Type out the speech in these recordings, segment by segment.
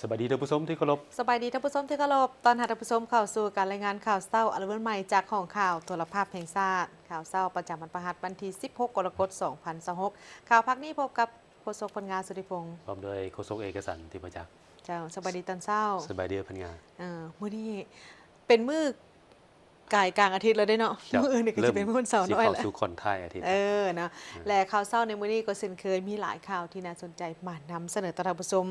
สวัสดีท่านผู้ชมที่เคารพสบายดีท่านผู้ชมที่เคารพตอนหาท่านผู้ชมเข้าสู่การรายงานข่าวเศร้าอัลบั้มใหม่จากของข่าวโทรภาพแห่งชาติข่าวเศร้าประจำวันพฤหัสวันที่16 กรกฎาคม 2026ข่าวพักนี้พบกับโฆษกพลงานสุริพงศ์พร้อมโดยโฆษกเอกสันติประจักษ์เจ้าสบายดีตอนเช้าสบายดีพันงาน มื้อนี้เป็นมื้อกายกลางอาทิตย์แล้วได้เนาะมื้ออื่นนี่ก็จะเป็นมื้อวันเสาร์น้อย แห แห ละ ละ สู่คนไทยอาทิตย์เนาะและข่าวเศร้าในมื้อนี้ก็เช่นเคยมีหลายข่าวที่น่าสนใจมานำเสนอต่อท่านผู้ชม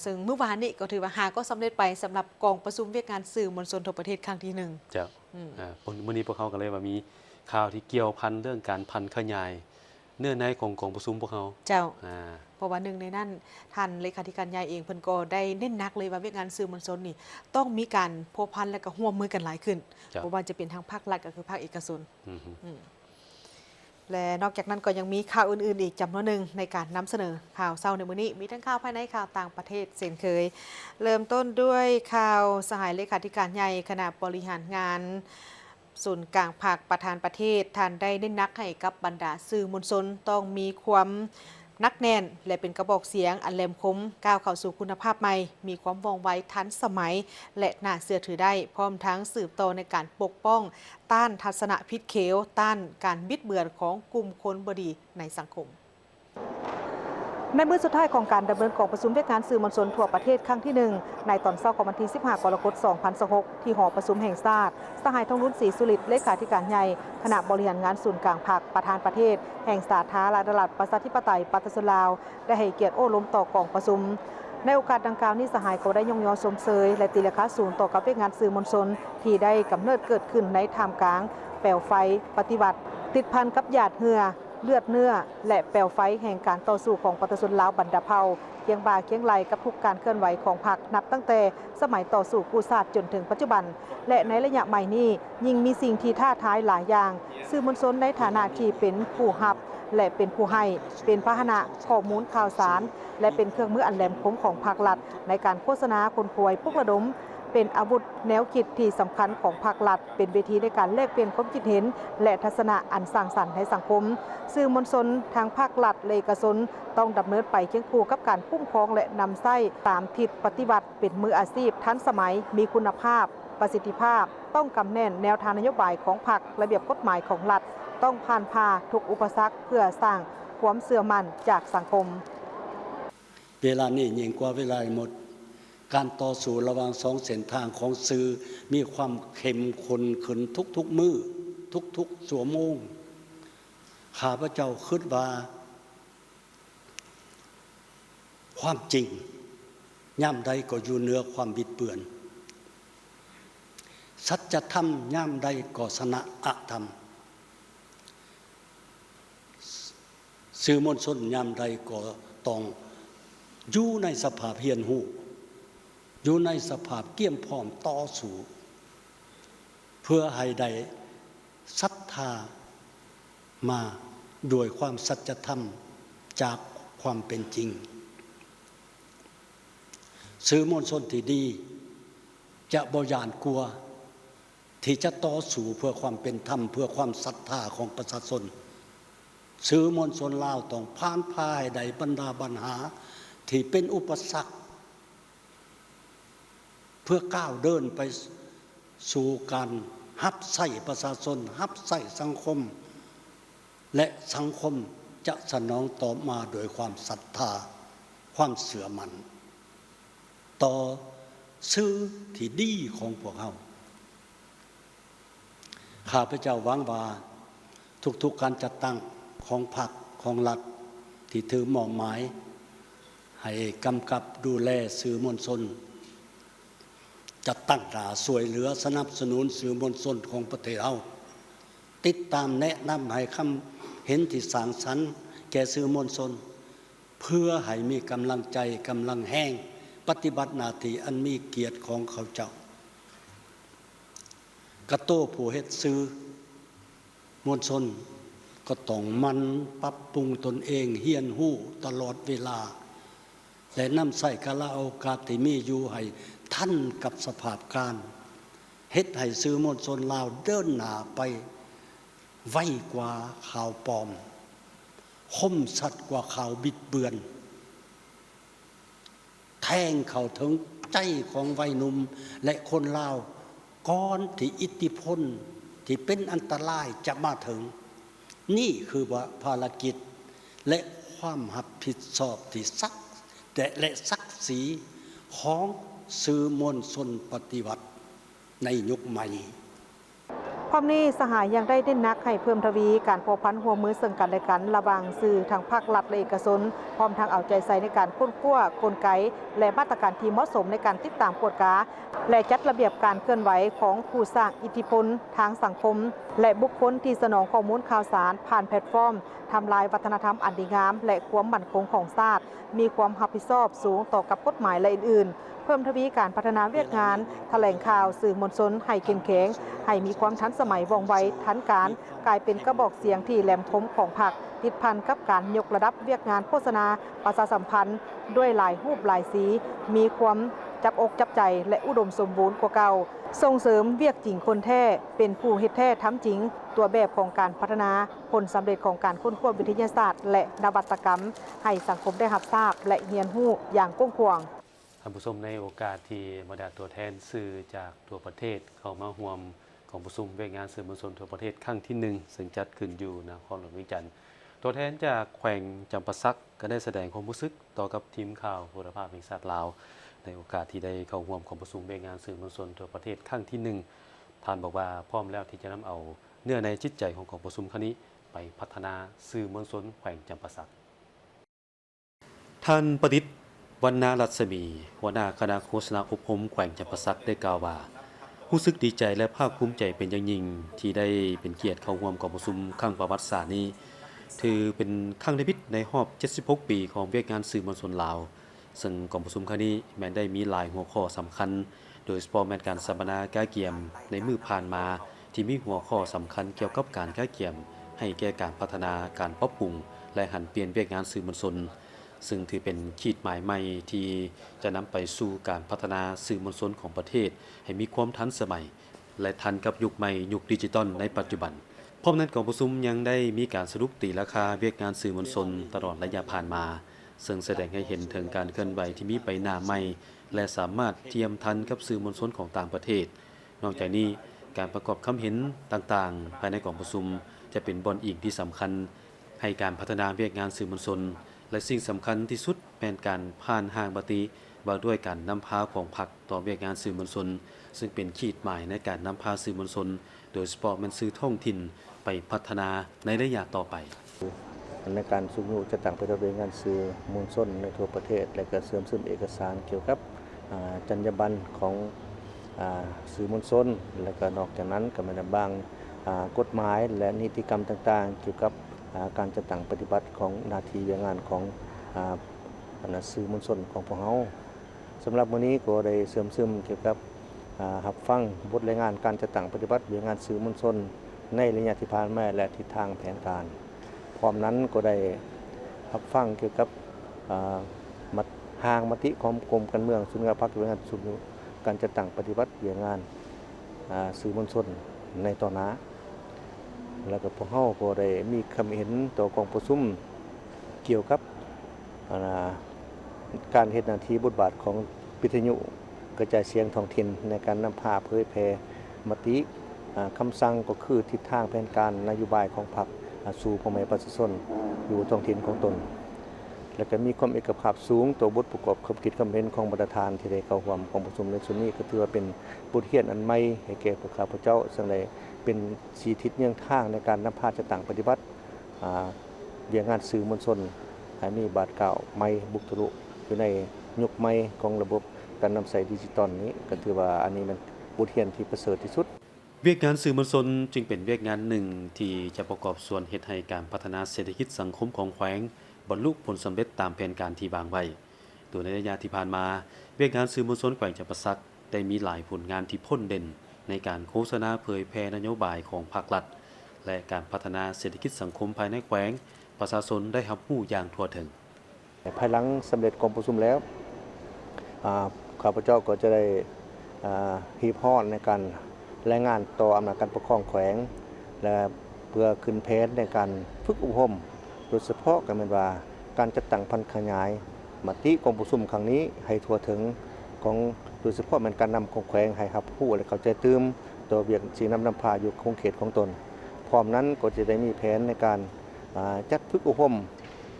ซึ่งเมื่อวานนี้ก็ถือว่าหาก็สำเร็จไปสำหรับกองประชุมเวียกงานสื่อมวลชนทั่วประเทศครั้งที่1เจ้ามื้อนี้พวกเขาก็เลยว่ามีข่าวที่เกี่ยวพันเรื่องการพันขยายเนื้อในของกองประชุมพวกเขาเจ้าเพราะว่าหนึ่งในนั้นท่านเลขาธิการใหญ่เองเพิ่นก็ได้เน้นหนักเลยว่าเวียกงานสื่อมวลชนนี่ต้องมีการพัวพันและก็ร่วมมือกันหลายขึ้นเพราะว่าจะเป็นทางภาครัฐก็คือภาคเอกชนและนอกจากนั้นก็ยังมีข่าวอื่นๆอีกจำนวนหนึ่งในการนำเสนอข่าวเศร้าในมื้อนี้มีทั้งข่าวภายในข่าวต่างประเทศเช่นเคยเริ่มต้นด้วยข่าวสหายเลขาธิการใหญ่คณะบริหารงานศูนย์กลางภาคประธานประเทศท่านได้เน้นหนักให้กับบรรดาสื่อมวลชนต้องมีความนักแน่นและเป็นกระบอกเสียงอันแหลมคมก้าวเข้าสู่คุณภาพใหม่มีความว่องไวทันสมัยและน่าเชื่อถือได้พร้อมทั้งสืบต่อในการปกป้องต้านทัศนพิษเขวต้านการบิดเบือนของกลุ่มคนบดีในสังคมในมื้อสุดท้ายของการดำเนินกองประชุมเวียกงานสื่อมวลชนทั่วประเทศครั้งที่1ในตอนเช้าของวันที่15 กรกฎาคม 2026ที่หอประชุมแห่งชาติสหายทองรุ่นศรีสุริตเลขาธิการใหญ่คณะบริหารงานศูนย์กลางภาคประธานประเทศแห่งสาธารณรัฐประชาธิปไตยประชาชนลาวได้ให้เกียรติโอ้ล้มต่อกองประชุมในโอกาสดังกล่าวนี้สหายก็ได้ยกย่องชมเชยและตีราคาสูงต่อกับเวียกงานสื่อมวลชนที่ได้กำเนิดเกิดขึ้นในท่ามกลางแปลวไฟปฏิวัติติดพันกับหยาดเหงื่อเลือดเนื้อและแปลวไฟแห่งการต่อสู้ของประชาชนลาวบรรดาเผ่าเคียงบ่าเคียงไหลกับทุกการเคลื่อนไหวของพรรคนับตั้งแต่สมัยต่อสู้กู้ชาติจนถึงปัจจุบันและในระยะใหม่นี้ยิ่งมีสิ่งที่ท้าทายหลายอย่างสื่อมวลชนในฐานะที่เป็นผู้รับและเป็นผู้ให้เป็นพาหนะข้อมูลข่าวสารและเป็นเครื่องมืออันแหลมคมของภาครัฐในการโฆษณาคนป่วยปลุกระดมเป็นอาวุธแนวคิดที่สำคัญของภาครัฐเป็นเวทีในการแลกเปลี่ยนความคิดเห็นและทัศนะอันสร้างสรรค์ในสังคมสื่อมวลชนทางภาครัฐและเอกชนต้องดำเนินไปเคียงคู่กับการคุ้มครองและนำไส้ตามทิศปฏิบัติเป็นมืออาชีพทันสมัยมีคุณภาพประสิทธิภาพต้องกำแน่นแนวทางนโยบายของพรรคระเบียบกฎหมายของรัฐต้องผ่านพาทุกอุปสรรคเพื่อสร้างความเชื่อมั่นจากสังคมเวลานี้ยิ่งกว่าเวลาหมดการต่อสู้ระหว่างสองเส้นทางของสื่อมีความเข้มข้นขึ้นทุกๆมื้อทุกๆชั่วโมงข้าพเจ้าคิดว่าความจริงย่ำใดก็อยู่เหนือความบิดเบือนสัจธรรมย่ำใดก็ชนะอธรรมสื่อมวลชนย่ำใดก็ต้องอยู่ในสภาพเฮียนหูอยู่ในสภาพเกี่ยมพร้อมต่อสู้เพื่อให้ได้ศรัทธามาโดยความสัจธรรมจากความเป็นจริงสื่อมวลชนที่ดีจะบ่หย่านกลัวที่จะต่อสู้เพื่อความเป็นธรรมเพื่อความศรัทธาของประชาชนสื่อมวลชนลาวต้องผ่านพาให้ได้บรรดาปัญหาที่เป็นอุปสรรคเพื่อก้าวเดินไปสู่การรับใช้ประชาชนรับใช้สังคมและสังคมจะสนองตอบมาโดยความศรัทธาความเชื่อมั่นต่อสื่อที่ดีของพวกเราข้าพเจ้าหวังว่าทุกๆการจัดตั้งของพรรคของรัฐที่ถือมอบหมายให้กำกับดูแลสื่อมวลชนจะตั้งตาช่วยเหลือสนับสนุนสื่อมวลชนของประเทศเราติดตามแนะนำให้คำเห็นที่สร้างสรรค์แก่สื่อมวลชนเพื่อให้มีกำลังใจกำลังแห้งปฏิบัติหน้าที่อันมีเกียรติของเขาเจ้ากระโต้ผู้เฮ็ดสื่อมวลชนก็ต้องมันปรับปรุงตนเองเฮียนหู้ตลอดเวลาและนำใส่กาลโอกาสที่มีอยู่ให้ทันกับสภาพการเฮ็ดให้สื่อมวลชนลาวเดินหน้าไปไวกว่าข่าวปลอมคมชัดกว่าข่าวบิดเบือนท แทงเข้าถึงใจของวัยหนุ่มและคนลาวก่อนที่อิทธิพลที่เป็นอันตรายจะมาถึงนี่คือว่าภารกิจและความรับผิดชอบที่และศักดิ์ศรีของสื่อมวลชนปฏิวัติในยุคใหม่พร้อมนี้สหายยังได้เน้นหนักให้เพิ่มทวีการพัวพันหัวมือซึ่งกันและกันระหว่างสื่อทางภาครัฐและเอกชนพร้อมทางเอาใจใส่ในการค้นคว้ากลไกและมาตรการที่เหมาะสมในการติดตามกวดกาและจัดระเบียบการเคลื่อนไหวของผู้สร้างอิทธิพลทางสังคมและบุคคลที่สนองข้อมูลข่าวสารผ่านแพลตฟอร์มทำลายวัฒนธรรมอันดีงามและความมั่นคงของชาติมีความรับผิดชอบสูงต่อกับกฎหมายและอื่นๆเพิ่มทวีการพัฒนาเวียกงานแถลงข่าวสื่อมวลชนให้เข้มแข็งให้มีความทันสมัยว่องไวทันการกลายเป็นกระบอกเสียงที่แหลมคมของพรรคติดพันกับการยกระดับเวียกงานโฆษณาประชาสัมพันธ์ด้วยหลายรูปหลายสีมีความจับอกจับใจและอุดมสมบูรณ์กว่าเก่าส่งเสริมเวียกจริงคนแท้เป็นผู้เฮ็ดแท้ทำจริงตัวแบบของการพัฒนาผลสำเร็จของการค้นคว้าวิทยาศาสตร์และนวัตกรรมให้สังคมได้รับทราบและเรียนรู้อย่างกว้างขวางท่านผู้ชมในโอกาสที่บรรดาตัวแทนสื่อจากทั่วประเทศเข้ามาร่วมของประชุมเวทงานสื่อมวลชนทั่วประเทศครั้งที่ 1ซึ่งจัดขึ้นอยู่นครหลวงเวียงจันทร์ตัวแทนจากแขวงจำปาสักก็ได้แสดงความรู้สึกต่อกับทีมข่าวโหราภาพแห่งชาติลาวในโอกาสที่ได้เข้าร่วมของประชุมเวทงานสื่อมวลชนทั่วประเทศครั้งที่ 1ท่านบอกว่าพร้อมแล้วที่จะนำเอาเนื้อในจิตใจของกองประชุมครั้งนี้ไปพัฒนาสื่อมวลชนแขวงจำปาสักท่านประดิษฐ์วรรณรัศมีหัวหน้าคณะโฆษณาอบรมแขวงจำปาสักได้กล่าวว่ารู้สึกดีใจและภาคภูมิใจเป็นอย่างยิ่งที่ได้เป็นเกียรติเข้าร่วมกองประชุมครั้งประวัติศาสตร์นี้ถือเป็นครั้งที่พิษในรอบ76 ปีของเวียกงานสื่อมวลชนลาวซึ่งกองประชุมครั้งนี้แม้ได้มีหลายหัวข้อสำคัญโดยเฉพาะแม้การสัมมนาก้าเกี่ยมในมือผ่านมาที่มีหัวข้อสำคัญเกี่ยวกับการก้าเกี่ยมให้แก่การพัฒนาการปรับปรุงและหันเปลี่ยนเวียกงานสื่อมวลชนซึ่งถือเป็นขีดหมายใหม่ที่จะนำไปสู่การพัฒนาสื่อมวลชนของประเทศให้มีความทันสมัยและทันกับยุคใหม่ยุคดิจิทัลในปัจจุบันพร้อมนั้นกองประชุมยังได้มีการสรุปตีราคาเวียกงานสื่อมวลชนตลอดระยะผ่านมาซึ่งแสดงให้เห็นถึงการเคลื่อนไหวที่มีไปหน้าใหม่และสามารถเทียมทันกับสื่อมวลชนของต่างประเทศนอกจากนี้การประกอบความเห็นต่างๆภายในกองประชุมจะเป็นบอนอิงที่สำคัญให้การพัฒนาเวียกงานสื่อมวลชนและสิ่งสำคัญที่สุดเป็นการผ่านห่างปฏิว่าด้วยการนำพาของพรรคต่อเวียกงานสื่อมวลชนซึ่งเป็นขีดหมายในการนำพาสื่อมวลชนโดยเฉพาะมันสื่อท้องถิ่นไปพัฒนาในระยะต่อไปในการสุนุจะต่างไปดำเนินงานสื่อมวลชนในทั่วประเทศและก็เสริมเอกสารเกี่ยวกับจรรยาบรรณของสื่อมวลชนและก็นอกจากนั้นก็มีบางกฎหมายและนิติกรรมต่างๆเกี่ยวกับการจัดตั้งปฏิบัติของหน้าที่งานของสื่อมวลชนของพวกเราสำหรับวันนี้ก็ได้เสริมเกี่ยวกับรับฟังบทรายงานการจัดตั้งปฏิบัติงานสื่อมวลชนในระยะที่ผ่านมาและทิศทางแผนการพร้อมนั้นก็ได้รับฟังเกี่ยวกับห่างมติของกรมการเมืองศูนย์การพักงานศูนย์การจัดตั้งปฏิบัติงานสื่อมวลชนในตอนนี้แล้วก็พวกเราก็ได้มีคำเห็นต่อกองประชุมเกี่ยวกับการเฮ็ดหน้าที่บทบาทของวิทยุกระจายเสียงท้องถิ่นในการนำพาเผยแพร่มติคำสั่งก็คือทิศทางแผนการนโยบายของพรรคสู่พ่อแม่ประชาชนอยู่ท้องถิ่นของตนและก็มีความเอกภาพสูงต่อบทประกอบความคิดความเห็นของบรรดาทานที่ได้เข้าร่วมกองประชุมในส่วนนี้ก็ถือว่าเป็นบทเรียนอันใหม่ให้แก่พวกข้าพเจ้าซึ่งได้เป็นสีทิศเนื่องทางในการนำพาจัดตั้งปฏิบัติเรื่องงานสื่อมวลชนให้มีบาทเก่าใหม่บุกทะลุอยู่ในยุคใหม่ของระบบการนำใช้ดิจิตอลนี้ก็ถือว่าอันนี้มันบทเรียนที่ประเสริฐที่สุดเวียกงานสื่อมวลชนจึงเป็นเวียกงานหนึ่งที่จะประกอบส่วนเฮ็ดให้การพัฒนาเศรษฐกิจสังคมของแขวงบรรลุผลสำเร็จตามแผนการที่วางไว้โดยในระยะที่ผ่านมาเวียกงานสื่อมวลชนแขวงจำปาสักได้มีหลายผลงานที่พ้นเด่นในการโฆษณาเผยแพร่นโยบายของภาครัฐและการพัฒนาเศรษฐกิจสังคมภายในแขวงประชาชนได้รับรู้อย่างทั่วถึงภายหลังสำเร็จกองประชุมแล้วข้าพเจ้าก็จะได้รีพอร์ตในการรายงานต่ออำนาจการปกครองแขวงและเพื่อขึ้นแผนในการฝึกอบรมโดยเฉพาะกันเป็นว่าการจัดตั้งพันธุ์ขยาย มติของประชุมครั้งนี้ให้ทั่วถึงของโดยเฉพาะมันการนำของแขวงให้รับผู้และเข้าใจตื้มตัวเวียกสีนำพาอยู่คงเขตของตนพร้อมนั้นก็จะได้มีแผนในการจัดฝึกอบรม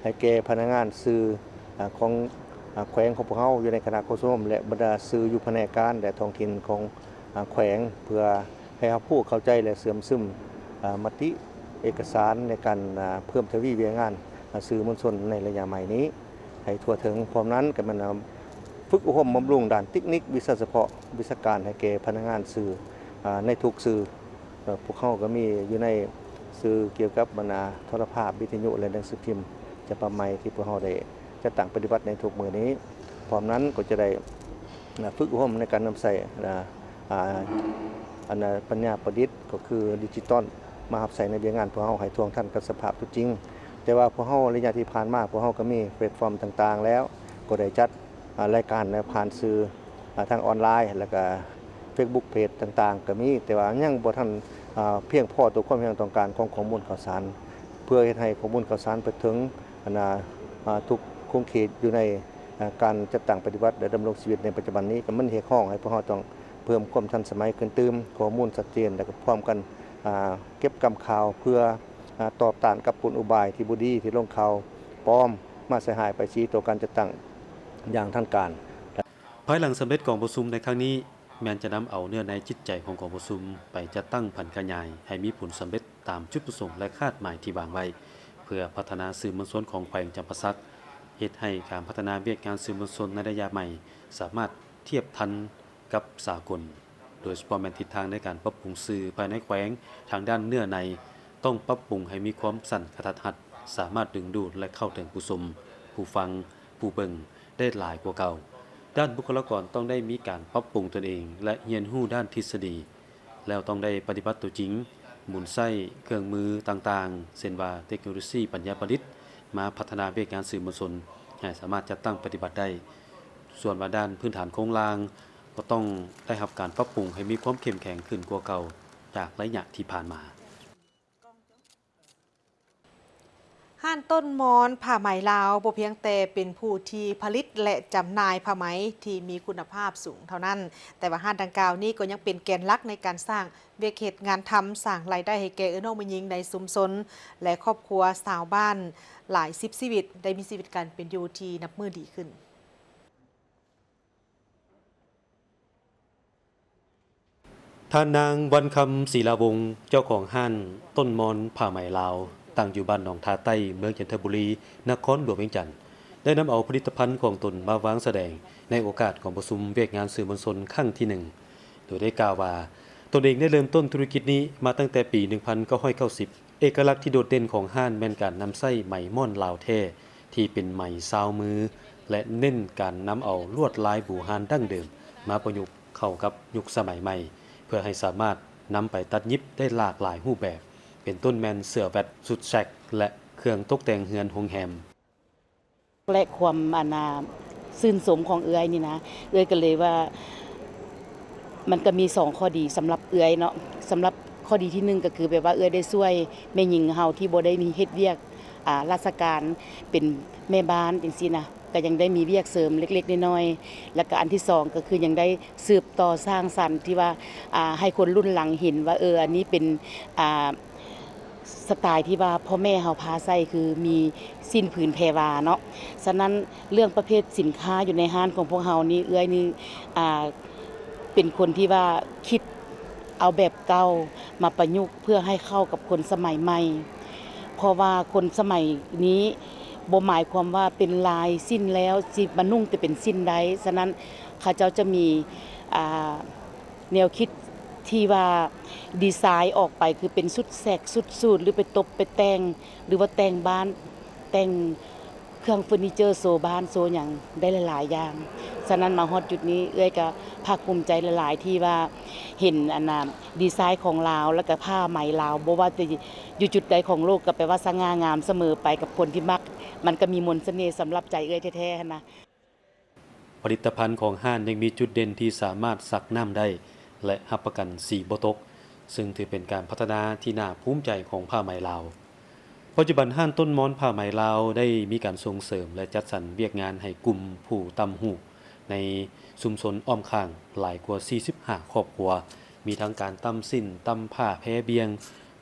ให้แก่พนักงานสื่อของแขวงของพวกเราอยู่ในคณะโฆษกและบรรดาสื่ออยู่แผนกการและท้องถิ่นของแขวงเพื่อให้รับผู้เข้าใจและเสื่อมซึมมติเอกสารในการเพิ่มทวีเวียงานสื่อมวลชนในระยะใหม่นี้ให้ทั่วถึงพร้อมนั้นก็มันฝึกอบรมบำรุงด้านเทคนิควิชาเฉพาะวิชาการให้แก่พนักงานสื่อในทุกสื่อพวกเขาก็มีอยู่ในสื่อเกี่ยวกับบรรณาโทรภาพวิทยุและหนังสือพิมพ์จะประมาณที่พวกเขาได้จะตั้งปฏิบัติในทุกมือนี้พร้อมนั้นก็จะได้ฝึกอบรมในการนำใส่ปัญญาประดิษฐ์ก็คือดิจิตอลมาหับใส่ในเวียงานพวกเขาให้ทวงทันกับสภาพตัวจริงแต่ว่าพวกเขาระยะที่ผ่านมาพวกเขาก็มีแพลตฟอร์มต่างๆแล้วก็ได้จัดรายการผ่านสื่อทางออนไลน์แล้วก็ Facebook เพจต่างๆก็มีแต่ว่ายังบ่ทันเพียงพอต่อความต้องการของข้อมูลข่าวสารเพื่อเฮ็ดให้ข้อมูลข่าวสารไปถึงทุกคงเขตอยู่ในการจัดตั้งปฏิบัติและดำรงชีวิตในปัจจุบันนี้ก็มันเรียกร้องให้พวกเราต้องเพิ่มความทันสมัยขึ้นตื่มข้อมูลชัดเจนและก็พร้อมกันเก็บกำข่าวเพื่อตอบต้านกับกลอุบายที่บ่ดีที่ลงข่าวปลอมมาเสียหายไปชี้ต่อการจัดตั้งอย่างทันการ ภายหลังสำเร็จกองประชุมในครั้งนี้แม้นจะนำเอาเนื้อในจิตใจของกองประชุมไปจัดตั้งผันขยายให้มีผลสำเร็จตามจุดประสงค์และคาดหมายที่วางไว้เพื่อพัฒนาสื่อมวลชนของแขวงจำปาสักเฮ็ดให้การพัฒนาเวียกงานสื่อมวลชนในระยะใหม่สามารถเทียบทันกับสากลโดยเฉพาะแม่นทิศทางในการปรับปรุงสื่อภายในแขวงทางด้านเนื้อในต้องปรับปรุงให้มีความสั้นกระทัดรัดสามารถดึงดูดและเข้าถึงผู้ชมผู้ฟังผู้เบิ่งได้หลายกว่าเก่าด้านบุคลากรต้องได้มีการปรับปรุงตนเองและเรียนรู้ด้านทฤษฎีแล้วต้องได้ปฏิบัติตัวจริงหมุนไส้เครื่องมือต่างๆเช่นว่าเทคโนโลยีปัญญาประดิษฐ์มาพัฒนาเวียกงานสื่อมวลชนให้สามารถจัดตั้งปฏิบัติได้ส่วนว่าด้านพื้นฐานโครงสร้างก็ต้องได้รับการปรับปรุงให้มีความเข้มแข็งขึ้นกว่าเก่าจากระยะที่ผ่านมาห้านต้นมอนผ้าไหมลาวบ่เพียงแต่เป็นผู้ที่ผลิตและจำหน่ายผ้าไหมที่มีคุณภาพสูงเท่านั้นแต่ว่าห้านดังกล่าวนี้ก็ยังเป็นแกนหลักในการสร้างเวียกเฮ็ดงานทำสร้างรายได้ให้แก่เอื้อน้องแม่หญิงในชุมชนและครอบครัวชาวบ้านหลาย10ชีวิตได้มีชีวิตการเป็นอยู่ที่นับมือดีขึ้นท่านนางวันคำศรีลาวงศ์เจ้าของห้านต้นมอนผ้าไหมลาวตั้งอยู่บ้านหนองทาใต้เมืองจันทบุรีนครหลวงเวียงจันทน์ได้นำเอาผลิตภัณฑ์ของตนมาวางแสดงในโอกาสของประชุมเวียกงานสื่อมวลชนครั้งที่1โดยได้กล่าวว่าตนเองได้เริ่มต้นธุรกิจนี้มาตั้งแต่ปี 1990 เอกลักษณ์ที่โดดเด่นของห้านแม่นการนำไส้ไหมม่อนลาวแท้ที่เป็นไหมซาวมือและเน้นการนำเอาลวดลายบูฮานดั้งเดิมมาประยุกต์เข้ากับยุคสมัยใหม่เพื่อให้สามารถนำไปตัดเย็บได้หลากหลายรูปแบบเป็นต้นแมนเสื้อแวดสุดแซกและเครื่องตกแต่งเฮือนโรงแรมและความซื่นสมของเอื้อยนี่นะเอื้อยก็เลยว่ามันก็มี2ข้อดีสำหรับเอื้อยเนาะสำหรับข้อดีที่1ก็คือแบบว่าเอื้อยได้ช่วยแม่หญิงเฮาที่บ่ได้มีเฮ็ดเวียกราชการเป็นแม่บ้านจังซี่นะก็ยังได้มีเวียกเสริมเล็กๆน้อยๆแล้วก็อันที่2ก็คือยังได้สืบต่อสร้างสรรค์ที่ว่าให้คนรุ่นหลังเห็นว่าอันนี้เป็นสไตล์ที่ว่าพ่อแม่เฮาพาใส่คือมีสิ้นผืนแพรวาเนาะฉะนั้นเรื่องประเภทสินค้าอยู่ในห้างของพวกเฮานี่เอื้อยนี่เป็นคนที่ว่าคิดเอาแบบเก่ามาประยุกต์เพื่อให้เข้ากับคนสมัยใหม่เพราะว่าคนสมัยนี้บ่หมายความว่าเป็นลายสิ้นแล้วสิมานุ่งแต่เป็นสิ้นใดฉะนั้นเขาเจ้าจะมีแนวคิดที่ว่าดีไซน์ออกไปคือเป็นสุดแสกสุดสูตรหรือไปตบไปแต่งหรือว่าแต่งบ้านแต่งเครื่องเฟอร์นิเจอร์โซบ้านโซอย่างได้หลายๆอย่างฉะนั้นมาฮอดจุดนี้เอ้ยก็ภาคภูมิใจหลายๆที่ว่าเห็นดีไซน์ของลาวแล้วก็ผ้าไหมลาวบ่ว่าจะอยู่จุดใดของโลกก็แปลว่าสง่างามเสมอไปกับคนที่มักมันก็มีมนต์เสน่ห์สำหรับใจเอ้ยแท้ๆนะผลิตภัณฑ์ของห้านยังมีจุดเด่นที่สามารถซักน้ำได้และรับประกันสีบ่ตกซึ่งถือเป็นการพัฒนาที่น่าภูมิใจของผ้าไหมลาวผ ปัจจุบันห้านต้นม้อนผ้าไหมลาวได้มีการส่งเสริมและจัดสรรเวียกงานให้กลุ่มผู้ตำหูในชุมชนอ้อมข้างหลายกว่า45ครอบครัวมีทั้งการตำสิ้นตำผ้าแพเบียง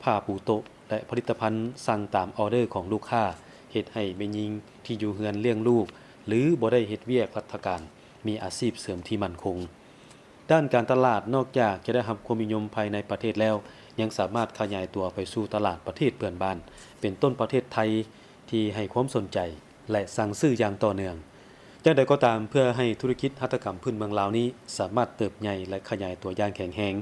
ผ้าปูโต๊ะและผลิตภัณฑ์สั่งตามออเดอร์ของลูกค้าเฮ็ดให้แม่หญิงที่อยู่เฮือนเลี้ยงลูกหรือบ่ได้เฮ็ดเวียกราชการมีอาชีพเสริมที่มั่นคงด้านการตลาดนอกจากจะได้รับความนิยมภายในประเทศแล้วยังสามารถขยายตัวไปสู่ตลาดประเทศเพื่อนบ้านเป็นต้นประเทศไทยที่ให้ความสนใจและสั่งซื้ออย่างต่อเนื่องอย่างใดก็ตามเพื่อให้ธุรกิจหัตถกรรมพื้นเมืองลาวนี้สามารถเติบใหญ่และขยายตัวอย่างแข็งแรง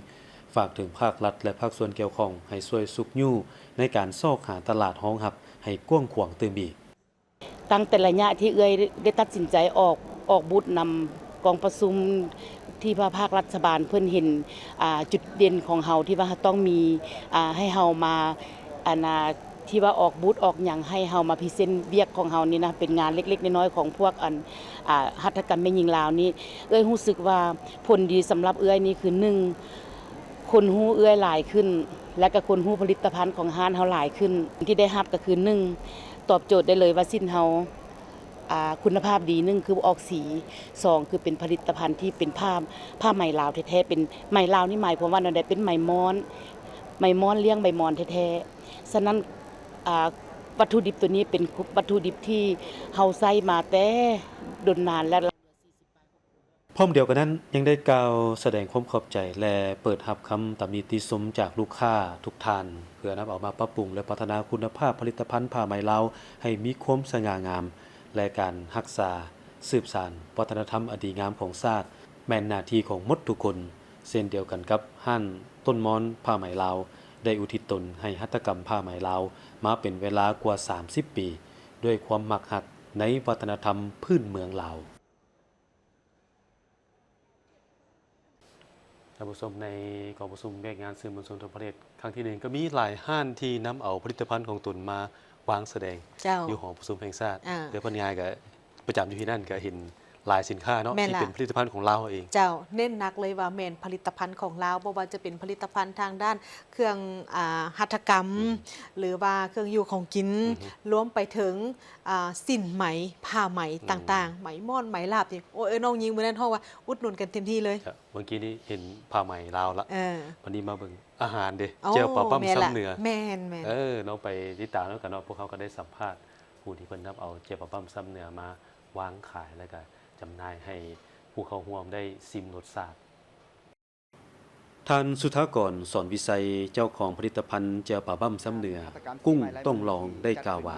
ฝากถึงภาครัฐและภาคส่วนเกี่ยวข้องให้ช่วยสุกยู่ในการซอกหาตลาดรองรับให้กว้างขวางเติมอีกตั้งแต่ระยะที่เอื้อยได้ตัดสินใจออกบูธนำกองประชุมที่ภาครัฐบาลเพิ่นเห็นจุดเด่นของเฮาที่ว่าต้องมีให้เฮามาที่ว่าออกบูธออกหยังให้เฮามาพรีเซนต์เวียกของเฮานี่นะเป็นงานเล็กๆน้อยๆของพวกหัตถกรรมแม่หญิงลาวนี่เอื้อยรู้สึกว่าผลดีสำหรับเอื้อยนี่คือ1คนฮู้เอื้อยหลายขึ้นและก็คนฮู้ผลิตภัณฑ์ของห้านเฮาหลายขึ้นที่ได้รับก็คือ1ตอบโจทย์ได้เลยว่าสิ้นเฮาคุณภาพดี1คือออกสี2คือเป็นผลิตภัณฑ์ที่เป็นผ้าไหมลาวแท้ๆเป็นไหมลาวนี่หมายความว่านั่นได้เป็นไหมม้อนเลี้ยงใบมอนแท้ๆฉะนั้นวัตถุดิบตัวนี้เป็นวัตถุดิบที่เฮาใช้มาแต่ดนนานแล้วพร้อมเดียวกันนั้นยังได้กล่าวแสดงความขอบใจและเปิดรับคำตำหนิติชมจากลูกค้าทุกท่านเพื่อนำเอามาปรับปรุงและพัฒนาคุณภาพผลิตภัณฑ์ผ้าไหมลาวให้มีความสง่างามและการรักษาสืบสานวัฒนธรรมอดีงามของชาติแม่นหน้าที่ของหมดทุกคนเช่นเดียวกันกับห้านต้นม้อนผ้าไหมลาวได้อุทิศตนให้หัตถกรรมผ้าไหมลาวมาเป็นเวลากว่า30ปีด้วยความมักหักในวัฒนธรรมพื้นเมืองลาวท่านผู้ชมในกองประชุมแยกงานสื่อมวลชนทั่วประเทศครั้งที่1ก็มีหลายห้านที่นำเอาผลิตภัณฑ์ของตนมาวางแสดงอยู่หอประชุมแห่งชาติเดี๋ยวพนักงานก็ประจำอยู่ที่นั่นก็เห็นหลายสินค้าเนาะที่เป็นผลิตภัณฑ์ของเราเองเจ้าเน้นหนักเลยว่าแม่นผลิตภัณฑ์ของเราบ่ว่าจะเป็นผลิตภัณฑ์ทางด้านเครื่องหัตถกรรมหรือว่าเครื่องอยู่ของกินรวมไปถึงสินไหมผ้าไหมต่างๆไหมม่อนไหมลาบนี่โอ้ยน้องยิงมื้อนั้นเฮาว่าอุดหนุนกันเต็มที่เลยเมื่อกี้นี้เห็นผ้าไหมลาวละวันนี้มาเบิ่งอาหารเด้เจียวปลาปั้มซ้ำเหนือแม่นน้องไปติดตามแล้วกันเนาะพวกเขาก็ได้สัมภาษณ์ผู้ที่เพิ่นนำเอาเจียวปลาปั้มซ้ำเหนือมาวางขายแล้วก็จำหน่ายให้ผู้เข้าร่วมได้ชิมรสชาติท่านสุธากรสอนวิสัยเจ้าของผลิตภัณฑ์เจียวปลาปั้มซ้ำเหนือกุ้งต้องลองได้กล่าวว่า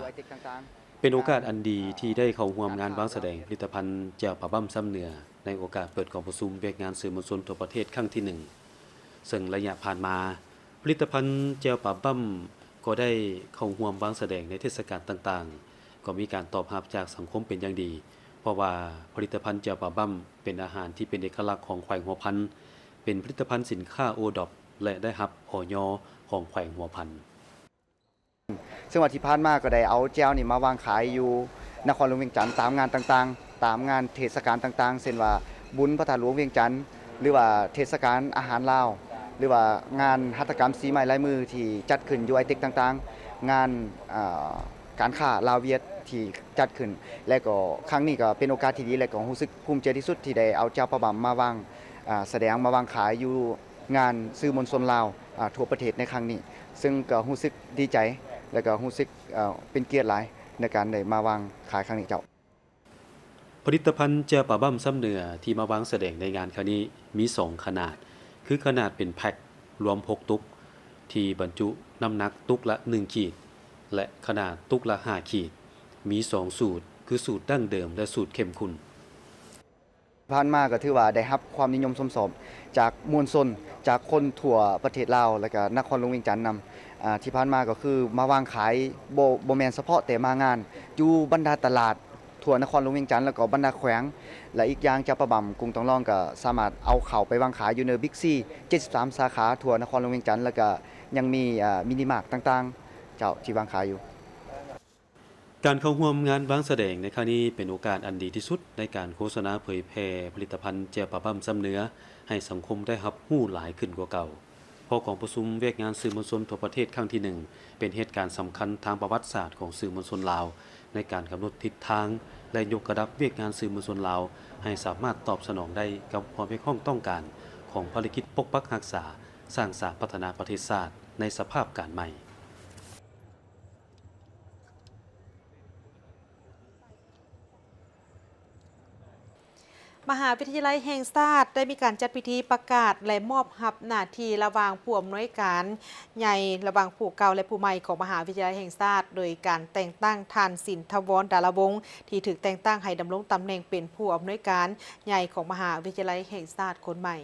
เป็นโอกาสอันดีที่ได้เข้าร่วมงานวางแสดงผลิตภัณฑ์เจียวปลาปั้มซ้ำเหนือในโอกาสเปิดกองประชุมเวียกงานสื่อมวลชนทั่วประเทศครั้งที่1ซึ่งระยะผ่านมาผลิตภัณฑ์เจียวปลาปั้มก็ได้เข้าร่วมวางแสดงในเทศกาลต่างๆก็มีการตอบรับจากสังคมเป็นอย่างดีเพราะว่าผลิตภัณฑ์เจียวปลาปั้มเป็นอาหารที่เป็นเอกลักษณ์ของแขวงหัวพันเป็นผลิตภัณฑ์สินค้าโอดอปและได้รับอย.ของแขวงหัวพันซึ่งวันที่ผ่านมาก็ได้เอาแจวนี่มาวางขายอยู่นครหลวงเวียงจันทร์ตามงานต่างๆตามงานเทศกาลต่างๆเช่นว่าบุญพระธาตุหลวงเวียงจันทร์หรือว่าเทศกาลอาหารลาวหรือว่างานหัตถกรรมสีไม้ลายมือที่จัดขึ้นอยู่ไอเต็กต่างๆงานการค้าลาวเวียดที่จัดขึ้นและก็ครั้งนี้ก็เป็นโอกาสที่ดีและก็รู้สึกภูมิใจที่สุดที่ได้เอาเจ้าปลาปั้มมาวางแสดงมาวางขายอยู่งานสื่อมวลชนลาวทั่วประเทศในครั้งนี้ซึ่งก็รู้สึกดีใจและก็รู้สึกเป็นเกียรติหลายในการได้มาวางขายครั้งนี้เจ้าผลิตภัณฑ์เจียวปลาปั้มซ้ำเหนือที่มาวางแสดงในงานครั้งนี้มี2ขนาดคือขนาดเป็นแพ็ครวม6ตุกที่บรรจุน้ำหนักตุกละ1ขีดและขนาดตุกละ5ขีดมี2สูตรคือสูตรดั้งเดิมและสูตรเข้มข้นผ่านมาก็ถือว่าได้รับความนิยมชมชอบจากมวลชนจากคนทั่วประเทศลาวและก็นครหลวงเวียงจันทน์นำที่ผ่านมาก็คือมาวางขายบ่แม่นเฉพาะแต่มางานอยู่บรรดาตลาดทั่วนครหลวงเวียงจันทน์แล้วก็บรรดาแขวงและอีกอย่างเจ้าปลาปั้มกุ้งต้องลองก็สามารถเอาเข้าไปวางขายอยู่ในบิ๊กซี73สาขาทั่วนครหลวงเวียงจันทน์แล้วก็ยังมีมินิมาร์ทต่างๆเจ้าที่วางขายอยู่การเข้าร่วมงานวางแสดงในครั้งนี้เป็นโอกาสอันดีที่สุดในการโฆษณาเผยแพร่ผลิตภัณฑ์เจียวปลาปั้มซ้ำเหนือให้สังคมได้รับรู้หลายขึ้นกว่าเก่า พอกองประชุมเวียกงานสื่อมวลชนทั่วประเทศครั้งที่ 1เป็นเหตุการณ์สำคัญทางประวัติศาสตร์ของสื่อมวลชนลาวในการกำหนดทิศทางและยกระดับเวียกงานสื่อมวลชนลาวให้สามารถตอบสนองได้กับความเป็นข้องต้องการของภารกิจปกปักรักษาสร้างสรรค์พัฒนาประเทศชาติในสภาพการใหม่มหาวิทยาลัยแห่งชาติได้มีการจัดพิธีประกาศและมอบหับหน้าที่ระหว่างผู้อำนวยการใหญ่ระหว่างผู้เก่าและผู้ใหม่ของมหาวิทยาลัยแห่งชาติโดยการแต่งตั้งท่านสินทวรดาลวงศ์ที่ถูกแต่งตั้งให้ดำรงตำแหน่งเป็นผู้อำนวยการใหญ่ของมหาวิทยาลัยแห่งชาติคนใหม่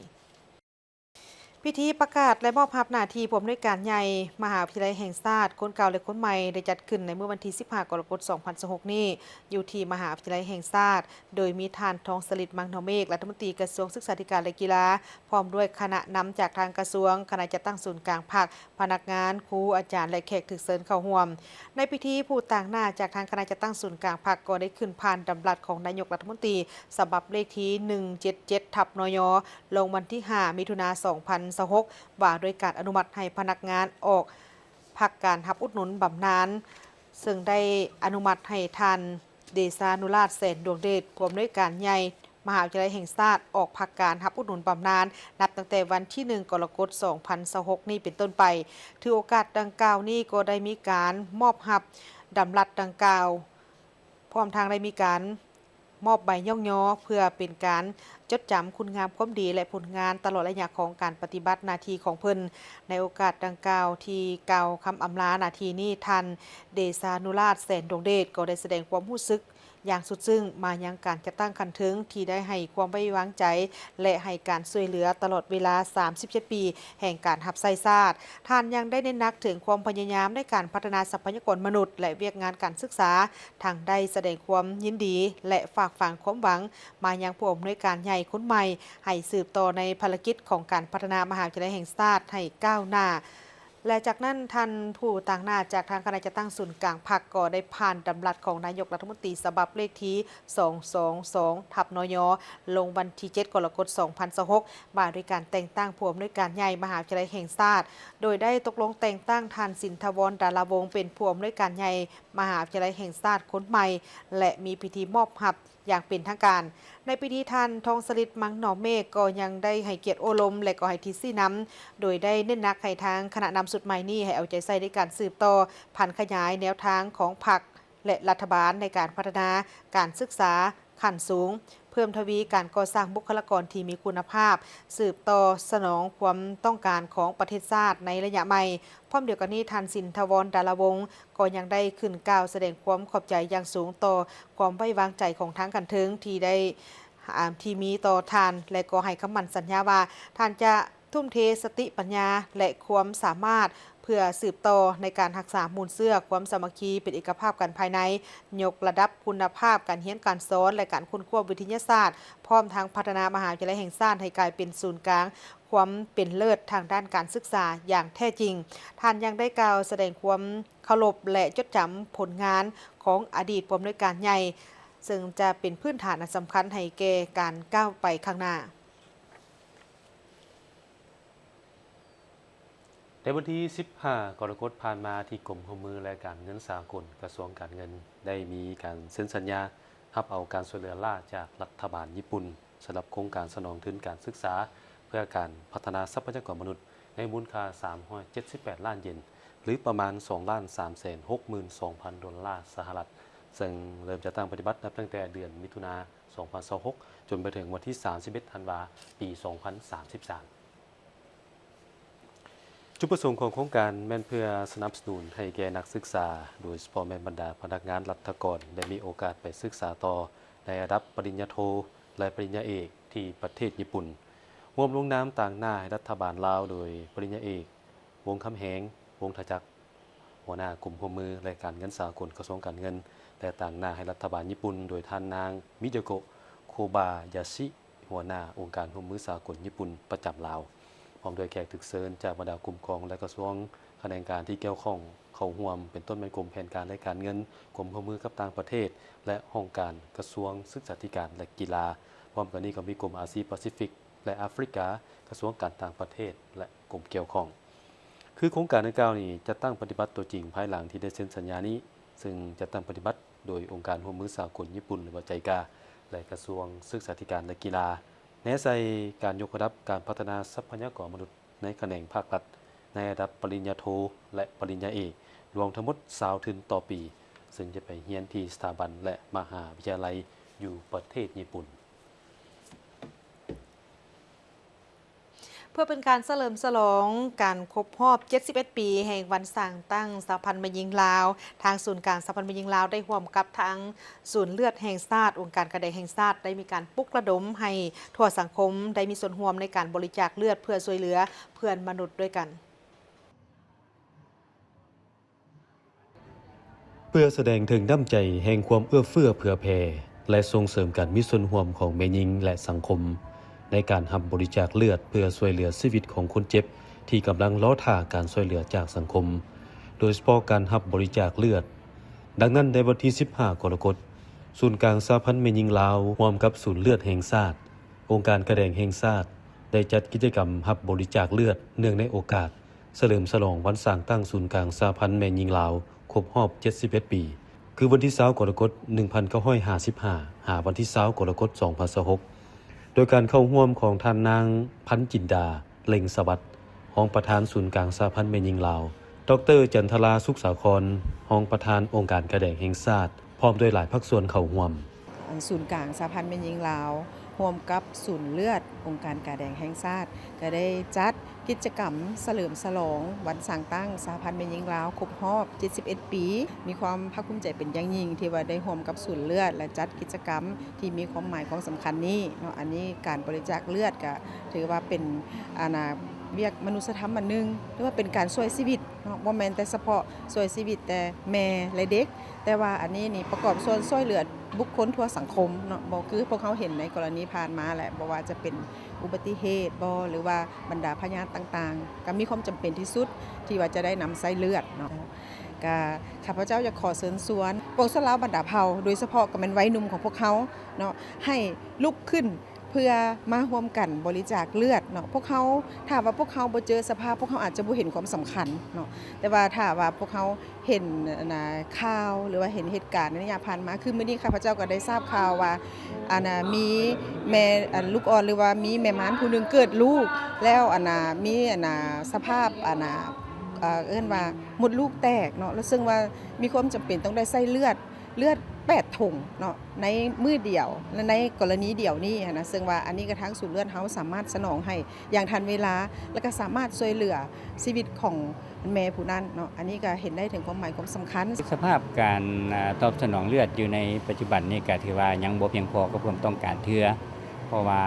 พิธีประกาศและมอบหับหน้าที่ผู้อำนวยการใหญ่มหาวิทยาลัยแห่งชาติคนเก่าและคนใหม่ได้จัดขึ้นในเมื่อวันที่ 15 กรกฎาคม 2026 นี้อยู่ที่มหาวิทยาลัยแห่งชาติโดยมีท่านทองสฤษดิ์ มังทองเมฆรัฐมนตรีกระทรวงศึกษาธิการและกีฬาพร้อมด้วยคณะนำจากทางกระทรวงคณะจัดตั้งศูนย์กลางภาคพนักงานครูอาจารย์และแขกถึกเชิญเข้าร่วมในพิธีผู้ต่างหน้าจากทางคณะจัดตั้งศูนย์กลางภาคก็ได้ขึ้นผ่านดำรัสของนายกรัฐมนตรีฉบับเลขที่ 177/นย.ลงวันที่ 5 มิถุนายน 2026ว่าโดยการอนุมัติให้พนักงานออกพักการรับอุดหนุนบำนาญซึ่งได้อนุมัติให้ท่านเดชานุราชแสนดวงเดชผู้อำนวยการใหญ่มหาวิทยาลัยแห่งชาติออกพักการรับอุดหนุนบำนาญนับตั้งแต่วันที่ 1 กรกฎาคม 2026 นี้เป็นต้นไปถือโอกาสดังกล่าวนี้ก็ได้มีการมอบหับดำรัสดังกล่าวพร้อมทางได้มีการมอบใบย่องย่อเพื่อเป็นการจดจำคุณงามความดีและผลงานตลอดระยะของการปฏิบัติหน้าที่ของเพิ่นในโอกาสดังกล่าวที่กล่าวคำอำลาหน้าที่นี้ท่านเดชานุราชแสนดวงเดชก็ได้แสดงความรู้สึกอย่างสุดซึ้งมายังการจัดตั้งคันถึงที่ได้ให้ความไว้วางใจและให้การช่วยเหลือตลอดเวลา 37 ปีแห่งการรับใช้ชาติท่านยังได้เน้นหนักถึงความพยายามในการพัฒนาทรัพยากรมนุษย์และเวียกงานการศึกษาทางได้แสดงความยินดีและฝากฝังความหวังมายังผู้อำนวยการใหญ่คนใหม่ให้สืบต่อในภารกิจของการพัฒนามหาวิทยาลัยแห่งชาติให้ก้าวหน้าและจากนั้นท่านผู้ต่างหน้าจากทางคณะจัดตั้งศูนย์กลางพรรคก็ได้ผ่านดำรัสของนายกรัฐมนตรีฉบับเลขที่ 222/นย.ลงวันที่ 7 กรกฎาคม 2026มาด้วยการแต่งตั้งผู้อำนวยการใหญ่มหาวิทยาลัยแห่งชาติโดยได้ตกลงแต่งตั้งท่านสินทวรดาลวงศ์เป็นผู้อำนวยการใหญ่มหาวิทยาลัยแห่งชาติคนใหม่และมีพิธีมอบหับอย่างเป็นทางการในพิธีท่านทองสฤษดิ์ มังหนอเมฆก็ยังได้ให้เกียรติโอลมและก็ให้ทิซี่น้ำโดยได้เน้นหนักให้ทางคณะนำสุดใหม่นี้ให้เอาใจใส่ในการสืบต่อพันขยายแนวทางของพรรคและรัฐบาลในการพัฒนาการศึกษาขั้นสูงเพิ่มทวีการก่อสร้างบุคลากรที่มีคุณภาพสืบต่อสนองความต้องการของประเทศชาติในระยะใหม่พร้อมเดียวกันนี้ท่านสินทวรดาลวงศ์ก็ยังได้ขึ้นกล่าวแสดงความขอบใจอย่างสูงต่อความไว้วางใจของทางการเทิงที่มีต่อท่านและก็ให้คำมั่นสัญญาว่าท่านจะทุ่มเทสติปัญญาและความสามารถเพื่อสืบต่อในการรักษามูลเสื้อความสามัคคีเป็นเอกภาพกันภายในยกระดับคุณภาพการเรียนการสอนและการค้นคว้าวิทยาศาสตร์พร้อมทางพัฒนามหาวิทยาลัยแห่งชาติให้กลายเป็นศูนย์กลางความเป็นเลิศทางด้านการศึกษาอย่างแท้จริงท่านยังได้กล่าวแสดงความเคารพและจดจำผลงานของอดีตผู้อำนวยการใหญ่ซึ่งจะเป็นพื้นฐานอันสำคัญให้แก่การก้าวไปข้างหน้าในวันที่ 15 กรกฎาคมผ่านมาที่กรมข้อมือและการเงินสากลกระทรวงการเงินได้มีการเซ็นสัญญารับเอาการช่วยเหลือล่าจากรัฐบาลญี่ปุ่นสำหรับโครงการสนองทุนการศึกษาเพื่อการพัฒนาทรัพยากรมนุษย์ในมูลค่า378 ล้านเยนหรือประมาณ 2,362,000 ดอลลาร์สหรัฐซึ่งเริ่มจะตั้งปฏิบัตินับตั้งแต่เดือนมิถุนายน 2026 จนไปถึงวันที่ 31 ธันวาคม ปี 2033จุดประสงค์ของโครงการแม่นเพื่อสนับสนุนให้แก่นักศึกษาโดยเฉพาะแม่นบรรดาพนักงานรัฐกรได้มีโอกาสไปศึกษาต่อในระดับปริญญาโทและปริญญาเอกที่ประเทศญี่ปุ่นร่วมลงนามต่างหน้าให้รัฐบาลลาวโดยปริญญาเอกวงคำแหงวงทจักรหัวหน้ากลุ่มหัวมือและการเงินสากลกระทรวงการเงินและต่างหน้าให้รัฐบาลญี่ปุ่นโดยท่านนางมิโยโกะโคบายาชิหัวหน้าองค์การหัวมือสากลญี่ปุ่นประจำลาวพร้อมด้วยแขกถึกเชิญจากบรรดากลุ่มกองและกระทรวงแขนงการที่เกี่ยวข้องเข้าร่วมเป็นต้นเป็นกรมแผนการและการเงินกรมข้อมือกับต่างประเทศและห้องการกระทรวงศึกษาธิการและกีฬาพร้อมกันนี้ก็มีกรมอาเซียนแปซิฟิก และแอฟริกากระทรวงการต่างประเทศและกรมเกี่ยวข้องคือโครงการดังกล่าวนี้จะตั้งปฏิบัติตัวจริงภายหลังที่ได้เซ็นสัญญานี้ซึ่งจะตั้งปฏิบัติโดยองค์การร่วมมือสากลญี่ปุ่นหรือว่าไจกาและกระทรวงศึกษาธิการและกีฬาแนะใส่การยกระดับการพัฒนาทรัพยากรมนุษย์ในแขนงภาครัฐในระดับปริญญาโทและปริญญาเอกรวมทั้งหมด20ทุนต่อปีซึ่งจะไปเรียนที่สถาบันและมหาวิทยาลัยอยู่ประเทศญี่ปุ่นเพื่อเป็นการเฉลิมฉลองการครบรอบ 71 ปีแห่งวันสร้างตั้งสหพันธ์มะยิงลาวทางศูนย์กลางสหพันธ์มะยิงลาวได้ร่วมกับทางศูนย์เลือดแห่งชาติองค์การกระแดงแห่งชาติได้มีการปลุกระดมให้ทั่วสังคมได้มีส่วนร่วมในการบริจาคเลือดเพื่อช่วยเหลือเพื่อนมนุษย์ด้วยกันเพื่อแสดงถึงน้ำใจแห่งความเอื้อเฟื้อเผื่อแผ่และส่งเสริมการมีส่วนร่วมของแม่หญิงและสังคมในการรับบริจาคเลือดเพื่อช่วยเหลือชีวิตของคนเจ็บที่กำลังรอท่าการช่วยเหลือจากสังคมโดยเฉพาะการรับบริจาคเลือดดังนั้นในวันที่15กรกฎาคมศูนย์กลางสหพันธ์แม่หญิงลาวร่วมกับศูนย์เลือดแห่งชาติองค์การกระแดงแห่งชาติได้จัดกิจกรรมรับบริจาคเลือดเนื่องในโอกาสเฉลิมฉลองวันสร้างตั้งศูนย์กลางสหพันธ์แม่หญิงลาวครบรอบ71ปีคือวันที่20กรกฎาคม1955หาวันที่20กรกฎาคม2026โดยการเข้าร่วมของท่านนางพันจินดาเล็งสวัสดิ์รองประธานศูนย์กลางสหพันธ์แม่หญิงลาวดร.จันทราสุขสาครรองประธานองค์การกระแดงแห่งชาติพร้อมด้วยหลายภาคส่วนเข้าร่วมศูนย์กลางสหพันธ์แม่หญิงลาวร่วมกับศูนย์เลือดองค์การกระแดงแห่งชาติก็ได้จัดกิจกรรมเฉลิมฉลองวันสร้างตั้งสหพันธ์แม่หญิงลาวครบรอบ71ปีมีความภาคภูมิใจเป็นอย่างยิ่งที่ว่าได้ร่วมกับศูนย์เลือดและจัดกิจกรรมที่มีความหมายของสำคัญนี้เนาะอันนี้การบริจาคเลือดก็ถือว่าเป็นเรียกมนุษยธรรมอันนึงหรือว่าเป็นการช่วยชีวิตเนาะบ่แม่นแต่เฉพาะช่วยชีวิตแต่แม่และเด็กแต่ว่าอันนี้นี่ประกอบส่วนช่วยเหลือบุคคลทั่วสังคมเนาะบ่คือพวกเขาเห็นในกรณีผ่านมาแหละบ่ว่าจะเป็นอุบัติเหตุบ่หรือว่าบรรดาพยาธิต่างๆก็มีความจำเป็นที่สุดที่ว่าจะได้นำใส่เลือดเนาะก็ข้าพเจ้าจะขอเชิญชวนพวกชนลาวบรรดาเผ่าโดยเฉพาะก็เป็นวัยหนุ่มของพวกเขาเนาะให้ลุกขึ้นเพื่อมาร่วมกันบริจาคเลือดเนาะพวกเขาถ้าว่าพวกเขาบ่เจอสภาพพวกเขาอาจจะบ่เห็นความสำคัญเนาะแต่ว่าถ้าว่าพวกเขาเห็นข่าวหรือว่าเห็นเหตุการณ์ในระยะผ่านมาคือมื้อนี้ข้าพเจ้าก็ได้ทราบข่าวว่ามีแม่ลูกอ่อนหรือว่ามีแม่ม้านผู้นึงเกิดลูกแล้วมีสภาพเอิ้นว่ามดลูกแตกเนาะแล้วซึ่งว่ามีความจำเป็นต้องได้ใส่เลือด8ถุงเนาะในมือเดียวและในกรณีเดียวนี้นะซึ่งว่าอันนี้กระทั่งศูนย์เลือดเฮาสามารถสนองให้อย่างทันเวลาและก็สามารถช่วยเหลือชีวิตของแม่ผู้นั้นเนาะอันนี้ก็เห็นได้ถึงความหมายความสำคัญสภาพการตอบสนองเลือดอยู่ในปัจจุบันนี้ก็ถือว่ายังบ่เพียงพอกับความต้องการเทื่อเพราะว่า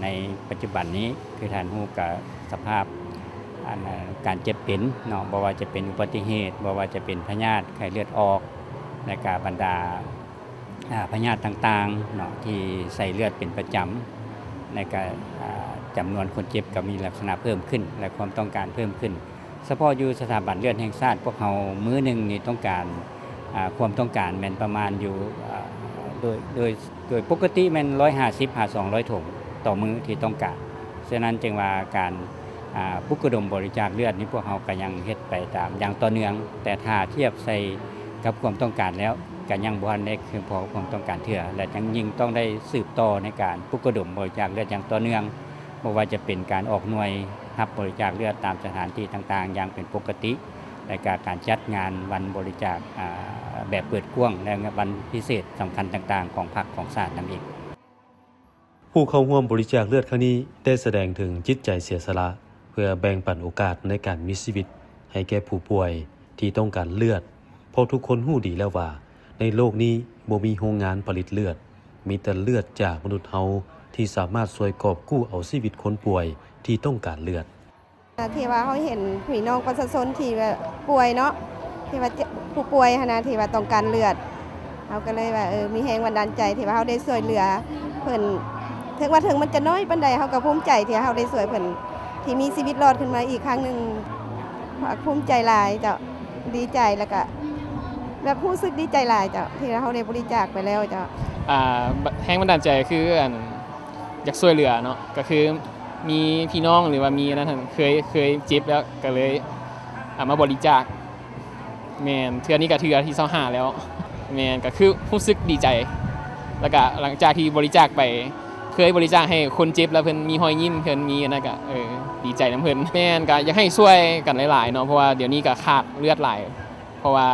ในปัจจุบันนี้คือท่านฮู้กับสภาพการเจ็บเป็นเนาะบ่ว่าจะเป็นอุบัติเหตุบ่ว่าจะเป็นพยาธิไข้เลือดออกในการบรรดาพยาธิต่างๆเนาะที่ใส่เลือดเป็นประจำในการจำนวนคนเจ็บก็มีลักษณะเพิ่มขึ้นและความต้องการเพิ่มขึ้นเฉพาะอยู่สถาบันเลือดแห่งชาติพวกเขามื้อนึงนี่ต้องการความต้องการแม่นประมาณอยู่โดยปกติแม่น150-200 ถุงต่อมื้อที่ต้องการฉะนั้นจึงว่าการปลุกระดมบริจาคเลือดนี่พวกเขาก็ยังเฮ็ดไปตามอย่างต่อเนื่องแต่ถ้าเทียบใส่กับความต้องการแล้วก็ยังบ่ทันได้เพียงพอกับความต้องการเทื่อและยังยิ่งต้องได้สืบต่อในการปลุกระดมบริจาคเลือดอย่างต่อเนื่องบ่ว่าจะเป็นการออกหน่วยรับบริจาคเลือดตามสถานที่ต่างๆอย่างเป็นปกติและการจัดงานวันบริจาคแบบเปิดกว้างและวันพิเศษสำคัญต่างๆของพรรคของชาตินั่นเองผู้เข้าร่วมบริจาคเลือดครั้งนี้ได้แสดงถึงจิตใจเสียสละเพื่อแบ่งปันโอกาสในการมีชีวิตให้แก่ผู้ป่วยที่ต้องการเลือดเพราะทุกคนรู้ดีแล้วว่าในโลกนี้บ่มีโรงงานผลิตเลือดมีแต่เลือดจากมนุษย์เฮาที่สามารถช่วยกอบกู้เอาชีวิตคนป่วยที่ต้องการเลือดที่ว่าเขาเห็นพี่น้องประชาชนที่ว่าป่วยเนาะที่ว่าผู้ป่วยนะที่ว่าต้องการเลือดเขาก็เลยว่ามีแรงบันดาลใจที่ว่าเขาได้ช่วยเหลือเพิ่นถึงมันจะน้อยปานใดเขาก็ภูมิใจที่เขาได้ช่วยเพิ่นที่มีชีวิตรอดขึ้นมาอีกครั้งนึงภูมิใจหลายเจ้าดีใจแล้วก็แบบรู้สึกดีใจหลายเจ้าที่เขาได้บริจาคไปแล้วเจ้าแรงบันดาลใจคือ อยากช่วยเหลือเนาะก็คือมีพี่น้องหรือว่ามีนั่นเคยเจ็บแล้วก็เลยมาบริจาคแม่นเทื่อนี้ก็เทื่อที่25แล้วแม่นก็คือรู้สึกดีใจแล้วก็หลังจากที่บริจาคไปเคยบริจาคให้คนเจ็บแล้วเพิ่นมีรอยยิ้มเพิ่นมีอันนั้นก็ดีใจนำเพิ่นแม่นก็อยากให้ช่วยกันหลายๆเนาะเพราะว่าเดี๋ยวนี้ก็ขาดเลือดหลายเพราะว่า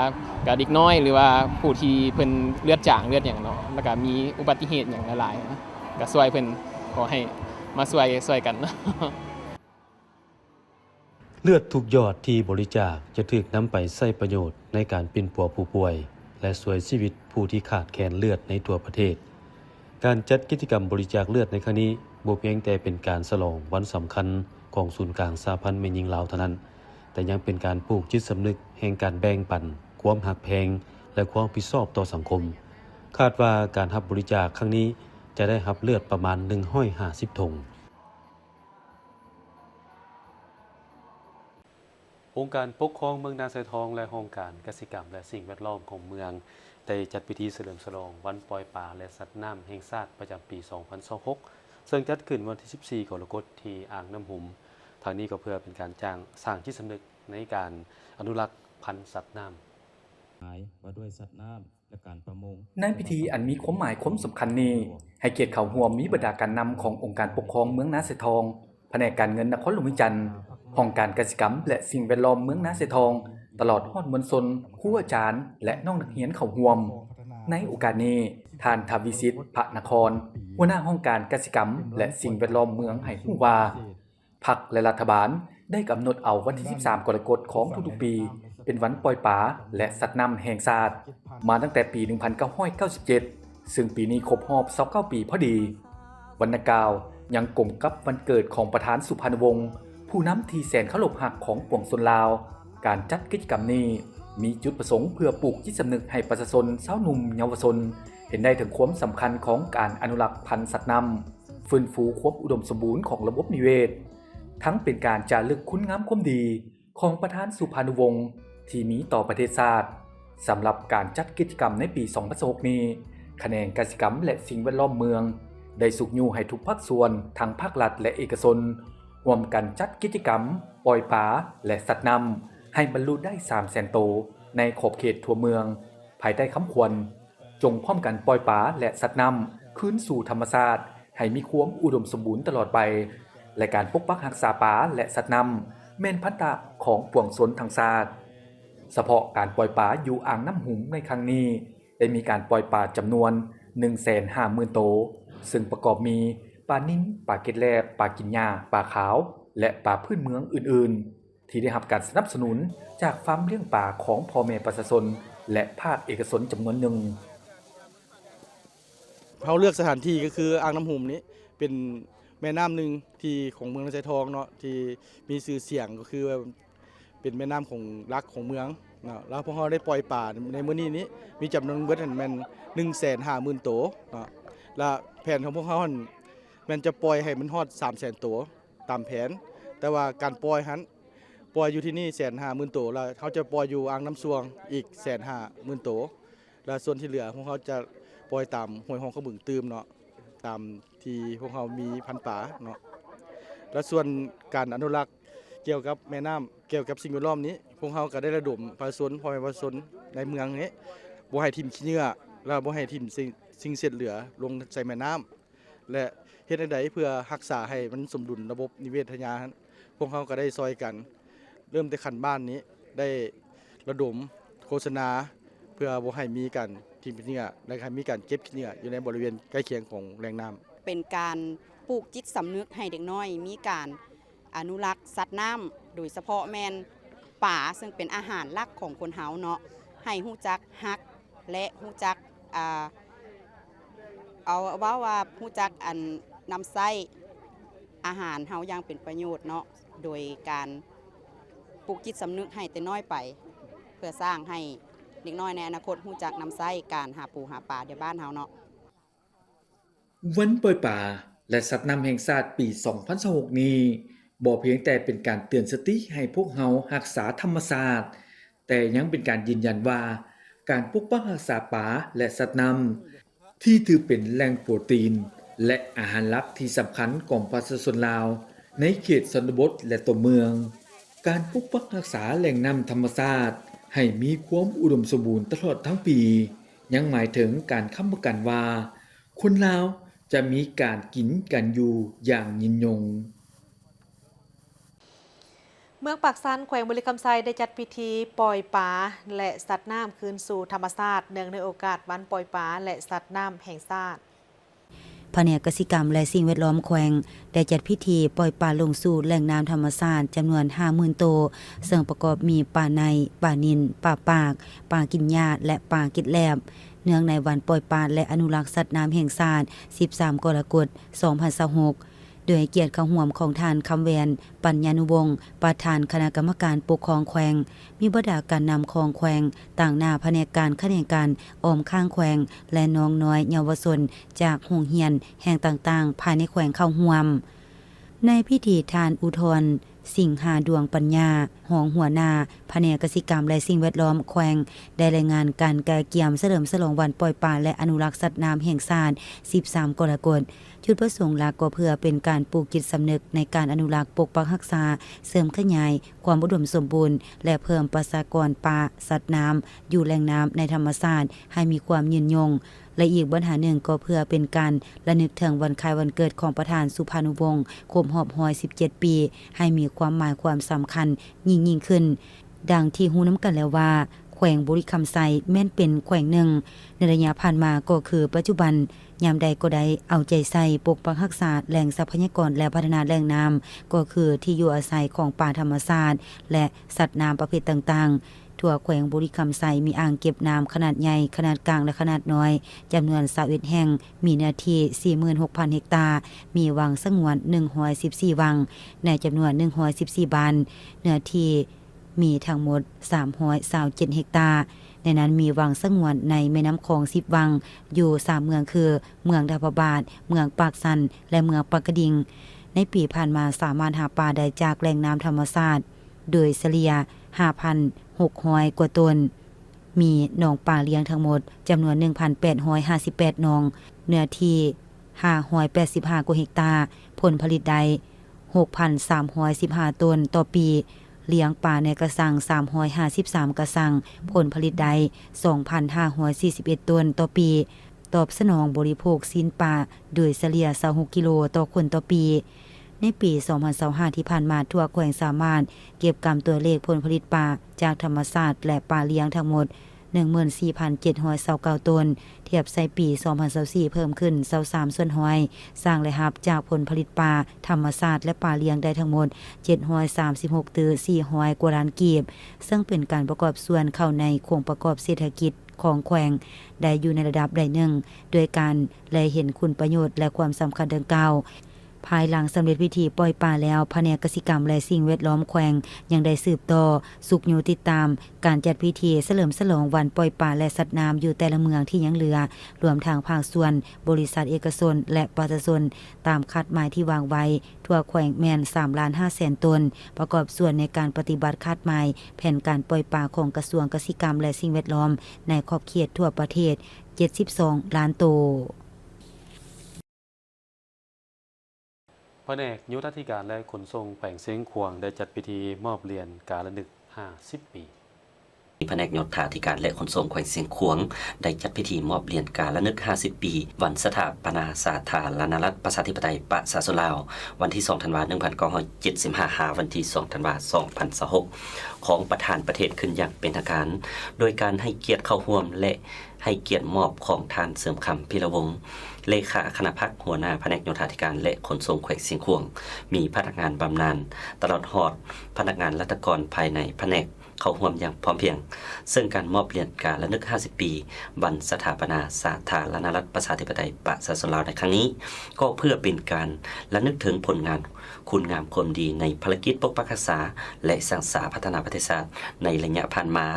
ก็เด็กน้อยหรือว่าผู้ที่เพิ่นเลือดจางเลือดหยังเนาะแล้วก็มีอุบัติเหตุหยังหลายๆก็ช่วยเพิ่นขอให้มาช่วยกัน เลือดทุกหยอดที่บริจาคจะถูกนำไปใช้ประโยชน์ในการเป็นปัวผู้ป่วยและช่วยชีวิตผู้ที่ขาดแคลนเลือดในทั่วประเทศการจัดกิจกรรมบริจาคเลือดในครั้งนี้บ่เพียงแต่เป็นการฉลองวันสำคัญของศูนย์กลางสหพันธ์แม่หญิงลาวเท่านั้นแต่ยังเป็นการปลูกจิตสำนึกแห่งการแบ่งปันความหักแพงและความรับผิดชอบต่อสังคมคาดว่าการรับบริจาคครั้งนี้จะได้รับเลือดประมาณ150ถุงองค์การปกครองเมืองนาไซทองและองค์การเกษตรกรรมและสิ่งแวดล้อมของเมืองได้จัดพิธีเฉลิมฉลองวันปล่อยปลาและสัตว์น้ำแห่งชาติประจำปี 2026 ซึ่งจัดขึ้นวันที่ 14 กรกฎาคมที่อ่างน้ำหุมทางนี้ก็เพื่อเป็นการสร้างจิตสำนึกในการอนุรักษ์พันธุ์สัตว์น้ำว่าด้วยสัตว์น้ำและการประมง ในพิธีอันมีความหมายความสำคัญนี้ให้เกียรติเข้าร่วมมีบรรดาการนำขององค์การปกครองเมืองนาไซทองแผนกการเงินนครหลวงวิจันทร์ห้องการเกษตรกรรมและสิ่งแวดล้อมเมืองนาไซทองตลอดฮอดมวลชนครูอาจารย์และน้องนักเรียนเข้าร่วมในโอกาสนี้ท่านทวิสิทธิ์พระนครหัวหน้าห้องการเกษตรกรรมและสิ่งแวดล้อมเมืองให้รู้ว่าพรรคและรัฐบาลได้กำหนดเอาวันที่ 13 กรกฎาคมของทุกๆปีเป็นวันปล่อยปลาและสัตว์น้ำแห่งชาติมาตั้งแต่ปี 1997 ซึ่งปีนี้ครบรอบ29 ปีพอดีวันดังกล่าวยังกลมกับวันเกิดของประธานสุพรรณวงศ์ผู้นำที่แสนเคารพรักของปวงชนลาวการจัดกิจกรรมนี้มีจุดประสงค์เพื่อปลูกจิตสำนึกให้ประชาชนชาวหนุ่มเยาวชนเห็นได้ถึงความสำคัญของการอนุรักษ์พันธุ์สัตว์น้ำฟื้นฟูความอุดมสมบูรณ์ของระบบนิเวศทั้งเป็นการจารึกคุณงามความดีของประธานสุพรรณวงศ์ที่มีต่อประเทศชาติสำหรับการจัดกิจกรรมในปี 2026 นี้แขนงกิจกรรมและสิ่งแวดล้อมเมืองได้สุกยูให้ทุกภาคส่วนทั้งภาครัฐและเอกชนร่วมกันจัดกิจกรรมปล่อยปลาและสัตว์น้ำให้บรรลุได้ 300,000 โตวในขอบเขตทั่วเมืองภายใต้คำขวัญจงพร้อมกันปล่อยปลาและสัตว์น้ำคืนสู่ธรรมชาติให้มีความอุดมสมบูรณ์ตลอดไปและการปกปักรักษาปลาและสัตว์น้ำแม่นพันธะของปวงชนทั้งชาติเฉพาะการปล่อยปลาอยู่อ่างน้ำหุมในครั้งนี้ได้มีการปล่อยปลาจำนวน 150,000 โตวซึ่งประกอบมีปลานิ้นปลาเกล็ดแลบปลากินหญ้าปลาขาวและปลาพื้นเมืองอื่นๆที่ได้รับการสนับสนุนจากฟาร์มเลี้ยงปลาของพ่อแม่ประชาชนและภาคเอกชนจำนวนหนึ่งเขาเลือกสถานที่ก็คืออ่างน้ำหุมนี้เป็นแม่น้ำหนึ่งที่ของเมืองนาไซทองเนาะที่มีชื่อเสียงก็คือเป็นแม่น้ำของรักของเมืองเนาะแล้วพวกเขาได้ปล่อยปลาในมื้อนี้มีจำนวนเบิดแม่น 150,000 ตัวเนาะและแผนของพวกเขาแม่นจะปล่อยให้มันฮอด 300,000 ตัวตามแผนแต่ว่าการปล่อยปล่อยอยู่ที่นี่ 150,000 ตัวแล้วเขาจะปล่อยอยู่อ่างน้ำซวงอีก 150,000 ตัวและส่วนที่เหลือพวกเขาจะปล่อยตามห้วยหองเขาบึงตืมเนาะตามที่พวกเขามีพันธุ์ป่าเนาะและส่วนการอนุรักษ์เกี่ยวกับแม่น้ำเกี่ยวกับสิ่งแวดล้อมนี้พวกเขาก็ได้ระดมประชาชนพ่อแม่ประชาชนในเมืองนี้บ่ให้ทิ่มขี้เหงื่อและบ่ให้ทิ่มสิ่งเศษเหลือลงใส่แม่น้ำและเฮ็ดจั่งใดเพื่อรักษาให้มันสมดุลระบบนิเวศยาพวกเขาก็ได้ซอยกันเริ่มแต่ขั้นบ้านนี้ได้ระดมโฆษณาเพื่อบ่ให้มีการทิ่มขี้เหงื่อและให้มีการเก็บขี้เหงื่ออยู่ในบริเวณใกล้เคียงของแหล่งน้ำเป็นการปลูกจิตสำนึกให้เด็กน้อยมีการอนุรักษ์สัตว์น้ำโดยเฉพาะแมนป่าซึ่งเป็นอาหารหลักของคนเฮาเนาะให้ฮู้จักฮักและฮู้จักเอาว่าฮู้จักอันนำไส้อาหารเฮาอย่างเป็นประโยชน์เนาะโดยการปลูกจิตสำนึกให้แต่น้อยไปเพื่อสร้างให้เด็กน้อยในอนาคตฮู้จักนำไส้การหาปูหาปลาในบ้านเฮาเนาะวันปล่อยปลาและสัตว์น้ำแห่งชาติปี 2026 นี้บ่เพียงแต่เป็นการเตือนสติให้พวกเฮารักษาธรรมชาติแต่ยังเป็นการยืนยันว่าการปกปักรักษาป่าและสัตว์น้ำที่ถือเป็นแหล่งโปรตีน และอาหารหลักที่สำคัญของประชาชนลาวในเขตชนบทและตัวเมืองการปกปักรักษาแหล่งน้ำธรรมชาติให้มีความอุดมสมบูรณ์ตลอดทั้งปียังหมายถึงการค้ำประกันว่าคนลาวจะมีการกินกันอยู่อย่างยินยงเมืองปากซันแขวงบุรีคำไซได้จัดพิธีปล่อยปลาและสัตว์น้ำคืนสู่ธรรมชาติเนื่องในโอกาสวันปล่อยปลาและสัตว์น้ำแห่งชาติแผนกกสิกรรมและสิ่งแวดล้อมแขวงได้จัดพิธีปล่อยปลาลงสู่แหล่งน้ำธรรมชาติจำนวน 50,000 ตัวซึ่งประกอบมีปลาในปลานิลปลาปากปลากินหญ้าและปลากินแลบเนื่องในวันปล่อยปลาและอนุรักษ์สัตว์น้ำแห่งชาติ13 กรกฎาคม 2026โดยเกียรติเข้าร่วมของท่านคำแวนปัญญานุวงศ์ประธานคณะกรรมการปกครองแขวงมีบรรดาการนำของแขวงต่างหน้าแผนกการคะแนนการออมข้างแขวงและน้องน้อยเยาวชนจากโรงเรียนแห่งต่างๆภายในแขวงเข้าร่วมในพิธีทานอุทธรสิ่งหาดวงปัญญาหองหัวหน้าแผนกกสิกรรมและสิ่งแวดล้อมแขวงได้รายงานการแก่เกี่ยมเฉลิมฉลองวันปล่อยปลาและอนุรักษ์สัตว์น้ำแห่งชาติ13 กรกฎาคมจุดประสงค์หลักก็เพื่อเป็นการปลูกจิตสำนึกในการอนุรักษ์ปกปักรักษาเสริมขยายความอุดมสมบูรณ์และเพิ่มประชากรปลาสัตว์น้ำอยู่แหล่งน้ำในธรรมชาติให้มีความยืนยงและอีกปัญหาหนึ่งก็เพื่อเป็นการระลึกถึงวันคล้ายวันเกิดของประธานสุภานุวงศ์ครบรอบ117 ปีให้มีความหมายความสำคัญยิ่งขึ้นดังที่รู้น้ำกันแล้วว่าแขวงบุรีคำไซแม่นเป็นแขวงหนึ่งในระยะผ่านมาก็คือปัจจุบันยามใดก็ได้เอาใจใส่ปกปักรักษาแหล่งทรัพยากรและพัฒนาแหล่งน้ำก็คือที่อยู่อาศัยของป่าธรรมชาติและสัตว์น้ำประเภทต่างๆทั่วแขวงบุรีคำไซมีอ่างเก็บน้ำขนาดใหญ่ขนาดกลางและขนาดน้อยจำนวน21แห่งมีเนื้อที่ 46,000 เฮกตาร์มีวังสงวน114วังในจำนวน114บ้านเนื้อที่มีทั้งหมด327เฮกตาร์ในนั้นมีวังสงวนในแม่น้ำคลอง10วังอยู่3เมืองคือเมืองดาพบาทเมืองปากสันและเมืองปากกระดิ่งในปีผ่านมาสามารถหาปลาได้จากแหล่งน้ำธรรมชาติโดยเฉลี่ย 5,600 กว่าตนมีหนองปลาเลี้ยงทั้งหมดจำนวน 1,858 หนองเนื้อที่585 กว่าเฮกตาร์ผลผลิตได้ 6,315 ตันต่อปีเลี้ยงปลาในกระสัง353กระสังผลผลิตได้ 2,541 ตันต่อปีตอบสนองบริโภคสิ้นปลาโดยเฉลี่ย26กิโลต่อคนต่อปีในปี 2025 ที่ผ่านมาทั่วแขวงสามารถเก็บกำตัวเลขผลผลิตปลาจากธรรมชาติและปลาเลี้ยงทั้งหมด 14,729 ตันเทียบใส่ปี 2024 เพิ่มขึ้น23ส่วนห้อยสร้างรายรับจากผลผลิตปลาธรรมชาติและปลาเลี้ยงได้ทั้งหมด736ตื้อ400 กว่าล้านกีบซึ่งเป็นการประกอบส่วนเข้าในโครงประกอบเศรษฐกิจของแขวงได้อยู่ในระดับใดหนึ่งโดยการแลเห็นคุณประโยชน์และความสำคัญดังกล่าวภายหลังสำเร็จพิธีปล่อยปลาแล้วแผนกกสิกรรมและสิ่งแวดล้อมแขวงยังได้สืบต่อสุขอยู่ติดตามการจัดพิธีเฉลิมฉลองวันปล่อยปลาและสัตว์น้ำอยู่แต่ละเมืองที่ยังเหลือรวมทางภาคส่วนบริษัทเอกชนและประชาชนตามคาดหมายที่วางไว้ทั่วแขวงแม่น 3,500,000 ตนประกอบส่วนในการปฏิบัติคาดหมายแผนการปล่อยปลาของกระทรวงเกษตรกรรมและสิ่งแวดล้อมในขอบเขตทั่วประเทศ72ล้านตัวแผนกยุทธธิการและขนส่งแขวงเสียงขวางได้จัดพิธีมอบเหรียญการละนึก50 ปีแผนกโยธาธิการและขนส่งแขวงเสียงขวางได้จัดพิธีมอบเหรียญการละนึก50 ปีวันสถาปนาสาธารณรัฐประชาธิปไตยประชาชนลาววันที่2ธันวาคม1975หาวันที่2ธันวาคม2026ของประธานประเทศขึ้นอย่างเป็นทางการโดยการให้เกียรติเข้าร่วมและให้เกียรติมอบของท่านเสริมคำพิรวงศ์เลขาคณะพรรคหัวหน้าแผนกโยธาธิการและขนส่งแขวงเสียงขวางมีพนักงานบำนาญตลอดฮอดพนักงานราชการภายในแผนกเข้าร่วมอย่างพร้อมเพรียงซึ่งการมอบเหรียญการละนึก50 ปีวันสถาปนาสาธารณรัฐประชาธิปไตยประชาชนลาวในครั้งนี้ก็เพื่อเป็นการระลึกถึงผลงานคุณงามความดีในภารกิจปกปักรักษาและสร้างสรรค์พัฒนาประเทศชาติในระยะผ่านมา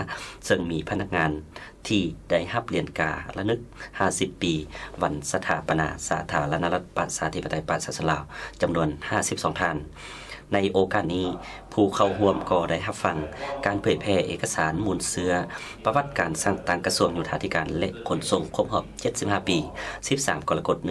ซึ่งมีพนักงานที่ได้รับเหรียญการละนึก50 ปีวันสถาปนาสาธารณรัฐประชาธิปไตยประชาชนลาวจำนวน52 ท่านในโอกาสนี้ ผู้เข้าร่วมก็ได้รับฟังการเผยแพร่เอกสารมูลเสือประวัติการสร้างตั้งกระทรวงโยธาธิการและขนส่งครบรอบ75 ปี 13 กรกฎาคม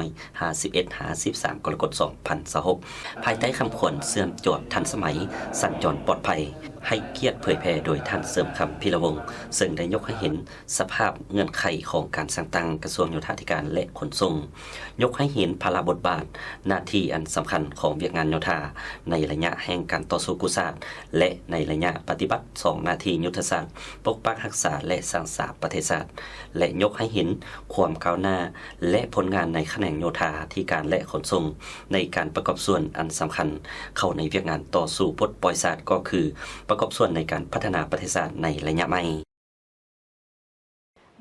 1951 13 กรกฎาคม 2026 ภายใต้คำขวัญเสื่อมจอดทันสมัยสัญจรปลอดภัยให้เกียรติเผยแพร่โดยท่านเสริมคำพิรวงศ์ซึ่งได้ยกให้เห็นสภาพเงื่อนไขของการสร้างตั้งกระทรวงโยธาธิการและขนส่งยกให้เห็นภาระบทบาทหน้าที่อันสำคัญของเวียกงานโยธาในระยะแห่งการต่อสู้กุศลและในระยะปฏิบัติ2หน้าที่ยุทธศาสตร์ปกปักรักษาและสร้างสรรค์ประเทศชาติและยกให้เห็นความก้าวหน้าและผลงานในแขนงโยธาธิการและขนส่งในการประกอบส่วนอันสำคัญเข้าในเวียกงานต่อสู้ปลดปล่อยศาสตร์ก็คือประกอบส่วนในการพัฒนาประเทศชาติในระยะใหม่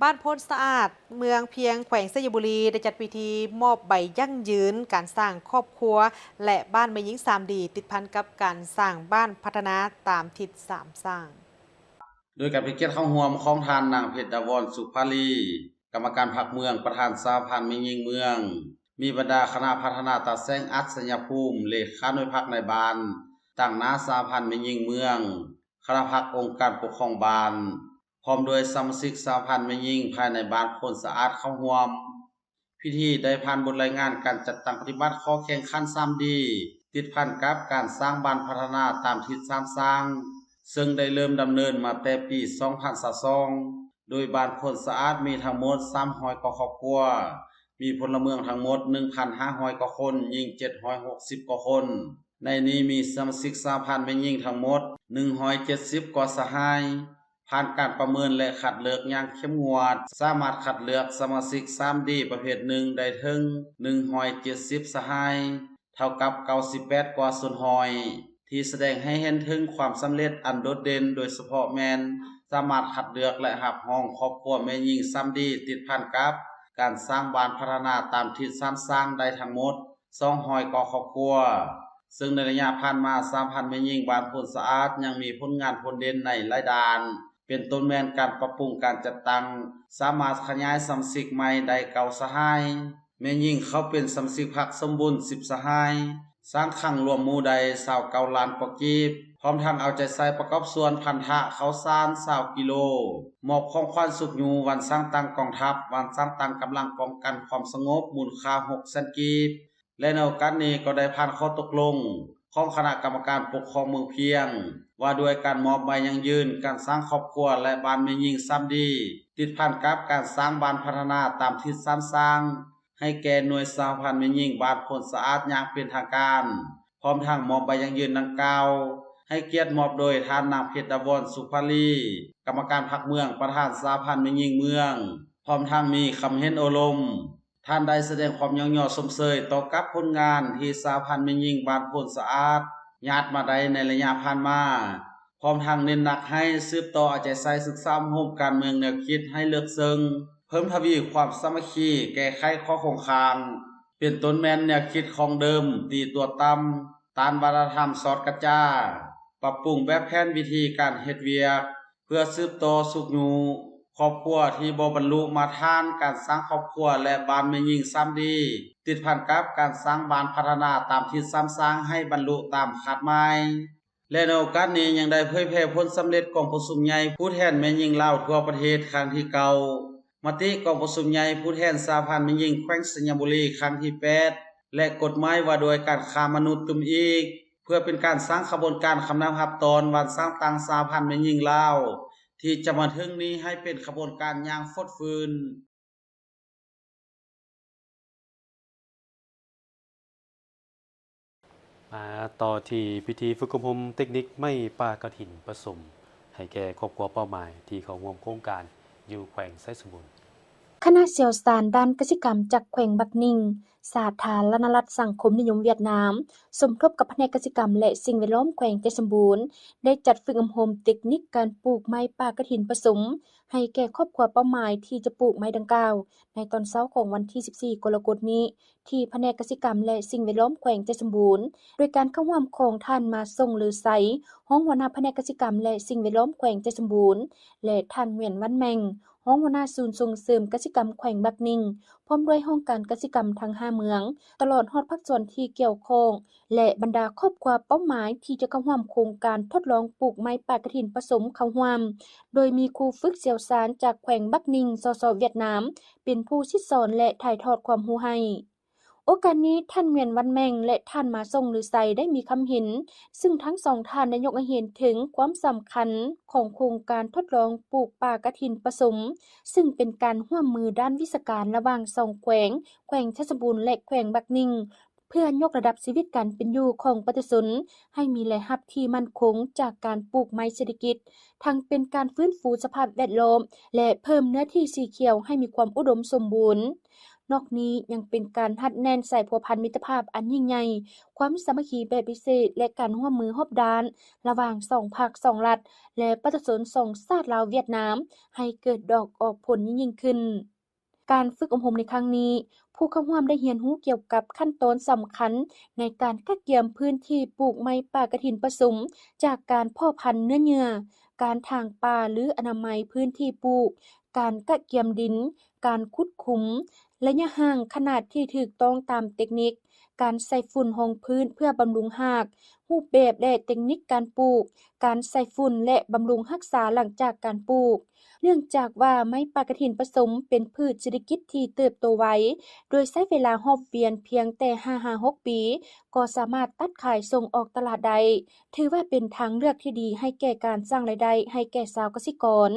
บ้านโพนสะอาดเมืองเพียงแขวงสยบุรีได้จัดพิธีมอบใบยั่งยืนการสร้างครอบครัวและบ้านแม่หญิง3D ติดพันกับการสร้างบ้านพัฒนาตามทิศ3สร้างโดยการเป็นเกียรติเข้าร่วมของทานนางเพชรดาวรสุภาลีกรรมการพรรคเมืองประธานสหพันธ์แม่หญิงเมืองมีบรรดาคณะพัฒนาตาแสงอัศยภูมิเลขาหน่วยพรรคในบ้านตั้งหน้าสหพันธ์แม่หญิงเมืองคณะพรรคองค์การปกครองบ้านพร้อมโดยสมาชิกสหพันธ์แม่หญิงภายในบ้านโพนสะอาดเข้าร่วมพิธีได้ผ่านบทรายงานการจัดตั้งปฏิบัติข้อแข่งขัน 3D ติดพันกับการสร้างบ้านพัฒนาตามทิศ3สร้างซึ่งได้เริ่มดำเนินมาแต่ปี2022โดยบ้านโพนสะอาดมีทั้งหมด300กว่าครอบครัวมีพลเมืองทั้งหมด 1,500 กว่าคนหญิง760กว่าคนในนี้มีสมาชิกสหพันธ์แม่หญิงทั้งหมด170กว่าสหายผ่านการประเมินและคัดเลือกอย่างเข้มงวดสามารถคัดเลือกสมาชิก 3D ประเภท1ได้ถึง170สหายเท่ากับ98กว่าส่วนร้อยที่แสดงให้เห็นถึงความสำเร็จอันโดดเด่นโดยเฉพาะแม่นสามารถคัดเลือกและรับรองครอบครัวแม่หญิง 3D ติดพันกับการสร้างบ้านพัฒนาตามทิศ3สร้างได้ทั้งหมด200กว่าครอบครัวซึ่งในระยะผ่านมาสหพันธ์แม่หญิงบ้านโพนสะอาดยังมีผลงานผลเด่นในหลายด้านเป็นต้นแม่นการปรับปรุงการจัดตั้งสามารถขยายสมาชิกใหม่ได้9สหายแม่หญิงเขาเป็นสมาชิกพรรคสมบูรณ์10สหายสร้างครั้งรวมหมู่ใด29ล้านกว่ากีบพร้อมทั้งเอาใจใส่ประกอบส่วนพันธะข้าวสาร20กิโลมอบของขวัญสุขอยู่วันสร้างตั้งกองทัพวันสร้างตั้งกำลังป้องกันความสงบมูลค่า600,000กีบและในโอกาสนี้ก็ได้ผ่านข้อตกลงของคณะกรรมการปกครองเมืองเพียงว่าด้วยการมอบใบยั่งยืนการสร้างครอบครัวและบ้านแม่หญิง 3D ติดพันกับการสร้างบ้านพัฒนาตามทิศ3สร้างให้แก่หน่วยสหพันธ์แม่หญิงบ้านโพนสะอาดอย่างเป็นทางการพร้อมทั้งมอบใบยั่งยืนดังกล่าวให้เกียรติมอบโดยท่านนางเพชรดาวรสุภาลีกรรมการพรรคเมืองประธานสหพันธ์แม่หญิงเมืองพร้อมทั้งมีคำเห็นโอลมท่านได้แสดงความย่อสมเสยต่อกับผลงานที่สหพันธ์แม่หญิงบ้านโพนสะอาดญาติมาได้ในระยะผ่านมาพร้อมทางเน้นหนักให้สืบต่อเอาใจใส่ศึกษาโฮมการเมืองแนวคิดให้เลือกซึ่งเพิ่มทวีความสามัคคีแก้ไขข้อคงคางเป็นต้นแม่นแนวคิดของเดิมตีตัวต่ำต้านวัฒนธรรมสอดกระจ้าปรับปรุงแบบแผนวิธีการเฮ็ดเวียกเพื่อสืบต่อสุขอยู่ครอบครัวที่บ่บรรลุมาทานการสร้างครอบครัวและบ้านแม่หญิง 3D ติดพันกับการสร้างบ้านพัฒนาตามทิศ3สร้างให้บรรลุตามคาดหมายและในโอกาสนี้ยังได้เผยแพร่ผลสำเร็จกองประชุมใหญ่ผู้แทนแม่หญิงลาวทั่วประเทศครั้งที่9มติกองประชุมใหญ่ผู้แทนสหพันธ์แม่หญิงแขวงสยบุรีครั้งที่8และกฎหมายว่าโดยการค้ามนุษย์ตุ่มอีกเพื่อเป็นการสร้างขบวนการคำนำรับตอนวันสร้างตั้งสหพันธ์แม่หญิงลาวที่จะมาถึงนี้ให้เป็นขบวนการอย่างฟดฟืนมาต่อที่พิธีฝึกอบรมเทคนิคไม่ปลากระถินผสมให้แก่ครอบครัวเป้าหมายที่เขาร่วมโครงการอยู่แขวงไซสมบูรณ์คณะเชี่ยวชาญด้านกสิกรรมจากแขวงบักนิงสาธารณรัฐสังคมนิยมเวียดนามสมทบกับแผนกกสิกรรมและสิ่งแวดล้อมแขวงไซสมบูรณ์ได้จัดฝึกอบรมเทคนิคการปลูกไม้ป่ากระถินผสมให้แก่ครอบครัวเป้าหมายที่จะปลูกไม้ดังกล่าวในตอนเช้าของวันที่14กรกฎาคมนี้ที่แผนกกสิกรรมและสิ่งแวดล้อมแขวงไซสมบูรณ์โดยการเข้าร่วมของท่านมาส่งหรือไสห้องหัวหน้าแผนกกสิกรรมและสิ่งแวดล้อมแขวงไซสมบูรณ์และท่านเวียนวันแมงห้องหัวหน้าศูนย์ส่งเสริมกสิกรรมแขวงบักนิงพร้อมด้วยห้องการกสิกรรมทั้ง เมืองตลอดฮอดภาคส่วนที่เกี่ยวข้องและบรรดาครอบครัวเป้าหมายที่จะเข้าร่วมโครงการทดลองปลูกไม้ป่ากระถินผสมเข้าร่วมโดยมีครูฝึกเชี่ยวชาญจากแขวงบักนิงสสเวียดนามเป็นผู้ชี้สอนและถ่ายทอดความรู้ให้โอกาสนี้ท่านเวียนวันแมงและท่านมาทรงหรือไซได้มีคำเห็นซึ่งทั้งสองท่านได้ยกให้เห็นถึงความสำคัญของโครงการทดลองปลูกป่ากระถินผสมซึ่งเป็นการร่วมมือด้านวิชาการระหว่างสองแขวงชัชบูรณ์และแขวงบักนิงเพื่อยกระดับชีวิตการเป็นอยู่ของประชาชนให้มีรายรับที่มั่นคงจากการปลูกไม้เศรษฐกิจทั้งเป็นการฟื้นฟูสภาพแวดล้อมและเพิ่มเนื้อที่สีเขียวให้มีความอุดมสมบูรณ์นอกนี้ยังเป็นการหัดแน่นสายพัวพันมิตรภาพอันยิ่งใหญ่ความสามัคคีแบบพิเศษและการร่วมมือรอบด้านระหว่างสองภาคสองรัฐและประชาชนสองชาติลาวเวียดนามให้เกิดดอกออกผลยิ่งขึ้นการฝึกอบรมในครั้งนี้ผู้เข้าร่วมได้เรียนรู้เกี่ยวกับขั้นตอนสำคัญในการคัดเกี่ยมพื้นที่ปลูกไม้ป่ากระถินผสมจากการเพาะพันธุ์เนื้อเยื่อการถางป่าหรืออนามัยพื้นที่ปลูกการกัดเกี่ยมดินการขุดขุมระยะห่างขนาดที่ถูกต้องตามเทคนิคการใส่ฝุ่นรองพื้นเพื่อบำรุงรากรูปแบบและเทคนิคการปลูกการใส่ฝุ่นและบำรุงรักษาหลังจากการปลูกเนื่องจากว่าไม้ป่ากระถินผสมเป็นพืชเศรษฐกิจที่เติบโตไวโดยใช้เวลารอบเวียนเพียงแต่ 5-6 ปีก็สามารถตัดขายส่งออกตลาดได้ถือว่าเป็นทางเลือกที่ดีให้แก่การสร้างรายได้ให้แก่ชาวเกษตรกร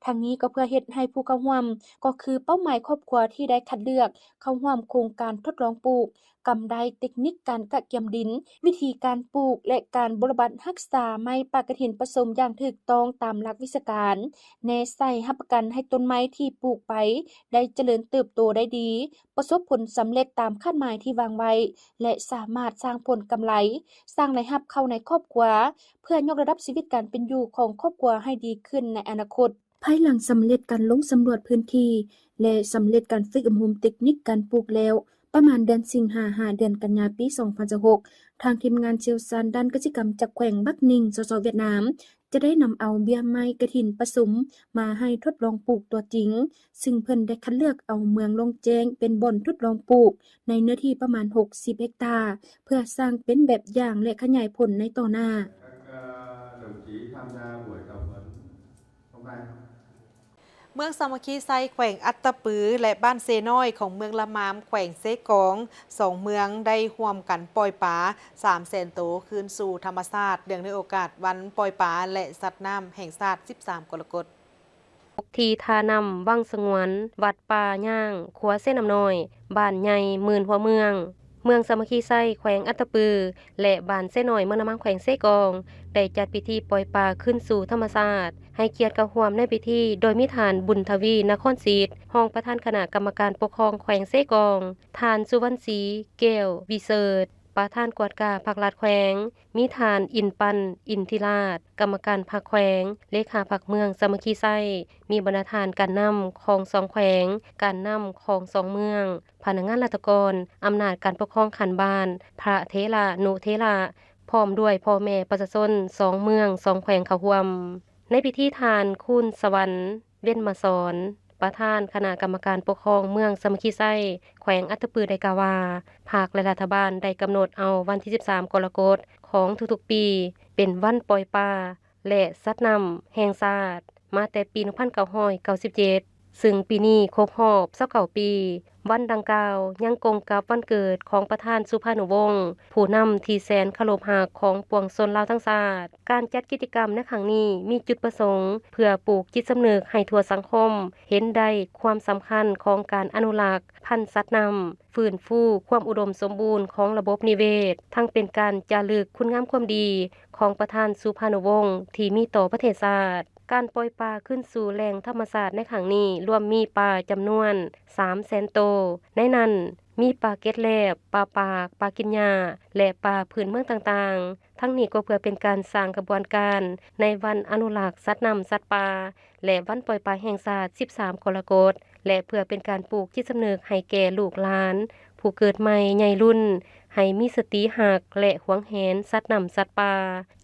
ทางนี้ก็เพื่อเฮ็ดให้ผู้เข้าร่วมก็คือเป้าหมายครอบครัวที่ได้คัดเลือกเข้าร่วมโครงการทดลองปลูกกำได้เทคนิคการกัดเกี่ยมดินวิธีการปลูกและการบำบัดรักษาไม้ป่ากระถินผสมอย่างถูกต้องตามหลักวิชาการแน่ใส่รับประกันให้ต้นไม้ที่ปลูกไปได้เจริญเติบโตได้ดีประสบผลสำเร็จตามคาดหมายที่วางไว้และสามารถสร้างผลกำไรสร้างรายรับเข้าในครอบครัวเพื่อยกระดับชีวิตการเป็นอยู่ของครอบครัวให้ดีขึ้นในอนาคตภายหลังสำเร็จการลงสำรวจพื้นที่และสำเร็จการฝึกอบรมเทคนิคการปลูกแล้วประมาณเดือนสิงหาเดือนกันยายนปี 2016 ทางทีมงานเชี่ยวชาญด้านกสิกรรมจากแขวงบักนิงสสเวียดนามจะได้นำเอาเบี้ยไม้กระถินผสมมาให้ทดลองปลูกตัวจริงซึ่งเพิ่นได้คัดเลือกเอาเมืองลงแจ้งเป็นบ่อนทดลองปลูกในเนื้อที่ประมาณ60เฮกตาร์เพื่อสร้างเป็นแบบอย่างและขยายผลในต่อหน้าเมืองสามัคคีไซแขวงอัตตปือและบ้านเซน้อยของเมืองละมามแขวงเซกองสองเมืองได้ร่วมกันปล่อยปลา300,000 โตวคืนสู่ธรรมชาติเนื่องในโอกาสวันปล่อยปลาและสัตว์น้ำแห่งชาติ13 กรกฎาคมที่ทานำวังสงวนวัดป่าย่างขัวเส้นน้ำน้อยบ้านใหญ่หมื่นหัวเมืองสามัคคีไซแขวงอัตตปือและบ้านเส้น้อยเมืองละมามแขวงเซกองได้จัดพิธีปล่อยปลาขึ้นสู่ธรรมชาติให้เกียรติกับร่วมในพิธีโดยมีฐานบุญทวีนครศรีรองประธานคณะกรรมการปกครองแขวงเซกองฐานสุวรรณศรีแก้ววิเศษประธานกวดกาภาครัฐแขวงมีฐานอินปันอินทิราชกรรมการภาคแขวงเลขาภาคเมืองสามัคคีไซมีบรรณาธิการนำของ2แขวงการนำของ2เมืองพนักงานราชการอำนาจการปกครองขันบานพระเถระนุเถระพร้อมด้วยพ่อแม่ประชาชน2เมือง2แขวงเข้าร่วมในพิธีทานคุณสวรรค์เว้นมาสอนประธานคณะกรรมการปกครองเมืองสามัคคีไซแขวงอัตตปือได้กล่าวว่าภาคและรัฐบาลได้กำหนดเอาวันที่13 กรกฎาคมของทุกๆปีเป็นวันปล่อยปลาและสัตว์น้ำแห่งชาติมาแต่ปี 1997 ซึ่งปีนี้ครบรอบ29 ปีวันดังกล่าวยังกงกับวันเกิดของประธานสุภานุวงศ์ผู้นำที่แสนเคารพรักของปวงชนลาวทั้งชาติการจัดกิจกรรมในครั้งนี้มีจุดประสงค์เพื่อปลูกจิตสำนึกให้ทั่วสังคมเห็นได้ความสำคัญของการอนุรักษ์พันธุ์สัตว์น้ำฟื้นฟูความอุดมสมบูรณ์ของระบบนิเวศทั้งเป็นการจารึกคุณงามความดีของประธานสุภานุวงศ์ที่มีต่อประเทศชาติการปล่อยปลาขึ้นสู่แหล่งธรรมชาติในครั้งนี้รวมมีปลาจำนวน 300,000 โตวในนั้นมีปลาเกล็ดแลบปลาปากปลากินหญ้าและปลาพื้นเมืองต่างๆทั้งนี้ก็เพื่อเป็นการสร้างกระบวนการในวันอนุรักษ์สัตว์น้ำสัตว์ป่าและวันปล่อยปลาแห่งชาติ13 กรกฎาคมและเพื่อเป็นการปลูกจิตสำนึกให้แก่ลูกหลานผู้เกิดใหม่ใหญ่รุ่น ให้มีสติหักและหวงแหนสัตว์นำสัตว์ป่า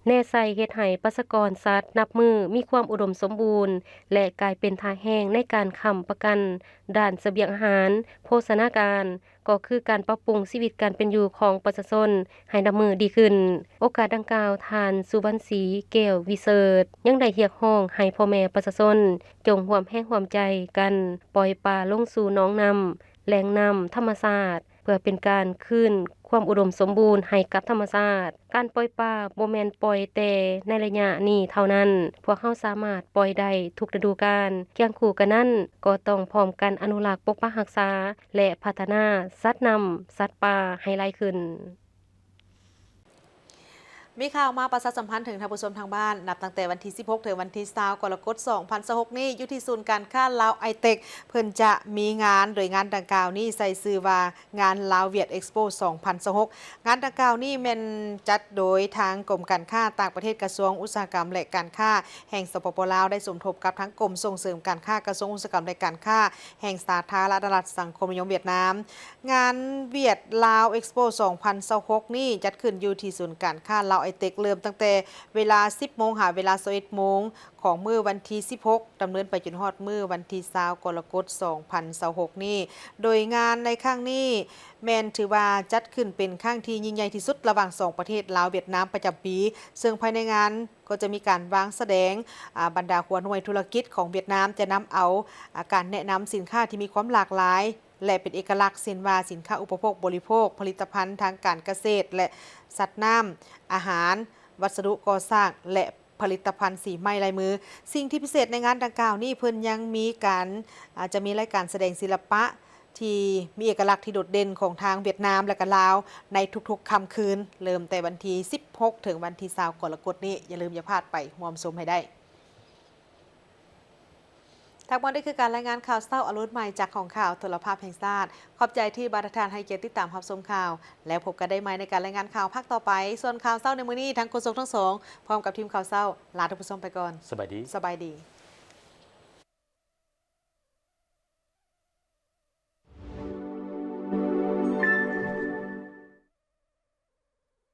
แน่ใส่เฮ็ดให้ประชากรสัตว์นับมือมีความอุดมสมบูรณ์และกลายเป็นท่าแห้งในการค้ำประกันด้านเสบียงอาหารโภชนาการก็คือการปรับปรุงชีวิตการเป็นอยู่ของประชาชนให้นับมือดีขึ้นโอกาสดังกล่าวทานสุวรรณศรีแก้ววิเสริฐยังได้เรียกร้องให้พ่อแม่ประชาชนจงร่วมแรงร่วมใจกันปล่อยปลาลงสู่หนองน้ำแหล่งน้ำธรรมชาติเพื่อเป็นการคืนความอุดมสมบูรณ์ให้กับธรรมชาติการปล่อยปลาบ่แม่นปล่อยแต่ในระยะนี้เท่านั้นพวกเราสามารถปล่อยได้ทุกฤดูกาลเคียงคู่กันนั้นก็ต้องพร้อมกันอนุรักษ์ปกปักรักษาและพัฒนาสัตว์นำสัตว์ป่าให้หลายขึ้นมีข่าวมาประชาสัมพันธ์ถึงท่านผู้ชมทางบ้านนับตั้งแต่วันที่16ถึงวันที่20กรกฎาคม2026นี้อยู่ที่ศูนย์การค้าลาวไอเทคเพิ่นจะมีงานโดยงานดังกล่าวนี้ใส่ชื่อว่างานลาวเวียดเอ็กซ์โป2026งานดังกล่าวนี้แม่นจัดโดยทางกรมการค้าต่างประเทศกระทรวงอุตสาหกรรมและการค้าแห่งสปปลาวได้สมทบกับทั้งกรมส่งเสริมการค้ากระทรวงอุตสาหกรรมและการค้าแห่งสาธารณรัฐสังคมนิยมเวียดนามงานเวียดลาวเอ็กซ์โป2026นี้จัดขึ้นอยู่ที่ศูนย์การค้าลาวไอเทคเริ่มตั้งแต่เวลา 10 โมงหาเวลา 21 โมงของมื้อวันที่16ดำเนินไปจนฮอดมื้อวันที่20กรกฎาคม2026นี้โดยงานในครั้งนี้แม่นถือว่าจัดขึ้นเป็นครั้งที่ยิ่งใหญ่ที่สุดระหว่าง2ประเทศลาวเวียดนามประจำปีซึ่งภายในงานก็จะมีการวางแสดงบรรดาหัวหน่วยธุรกิจของเวียดนามจะนำเอาการแนะนำสินค้าที่มีความหลากหลายและเป็นเอกลักษณ์เช่นว่าสินค้าอุปโภคบริโภคผลิตภัณฑ์ทางการเกษตรและสัตว์น้ำอาหารวัสดุก่อสร้างและผลิตภัณฑ์สีไม้ลายมือสิ่งที่พิเศษในงานดังกล่าวนี้เพิ่นยังมีการจะมีรายการแสดงศิลปะที่มีเอกลักษณ์ที่โดดเด่นของทางเวียดนามและก็ลาวในทุกๆค่ำคืนเริ่มแต่วันที่16ถึงวันที่20กรกฎาคมนี้อย่าลืมอย่าพลาดไปร่วมชมให้ได้ทั้งหมดนี้คือการรายงานข่าวเช้าอรุณใหม่จากของข่าวโทรภาพแห่งชาติขอบใจที่บรรทานให้เกียรติติดตามรับชมข่าวแล้วพบกันได้ใหม่ในการรายงานข่าวภาคต่อไปส่วนข่าวเช้าในมื้อนี้ทั้งโฆษกทั้งสองพร้อมกับทีมข่าวเช้าลาท่านผู้ชมไปก่อนสบายดี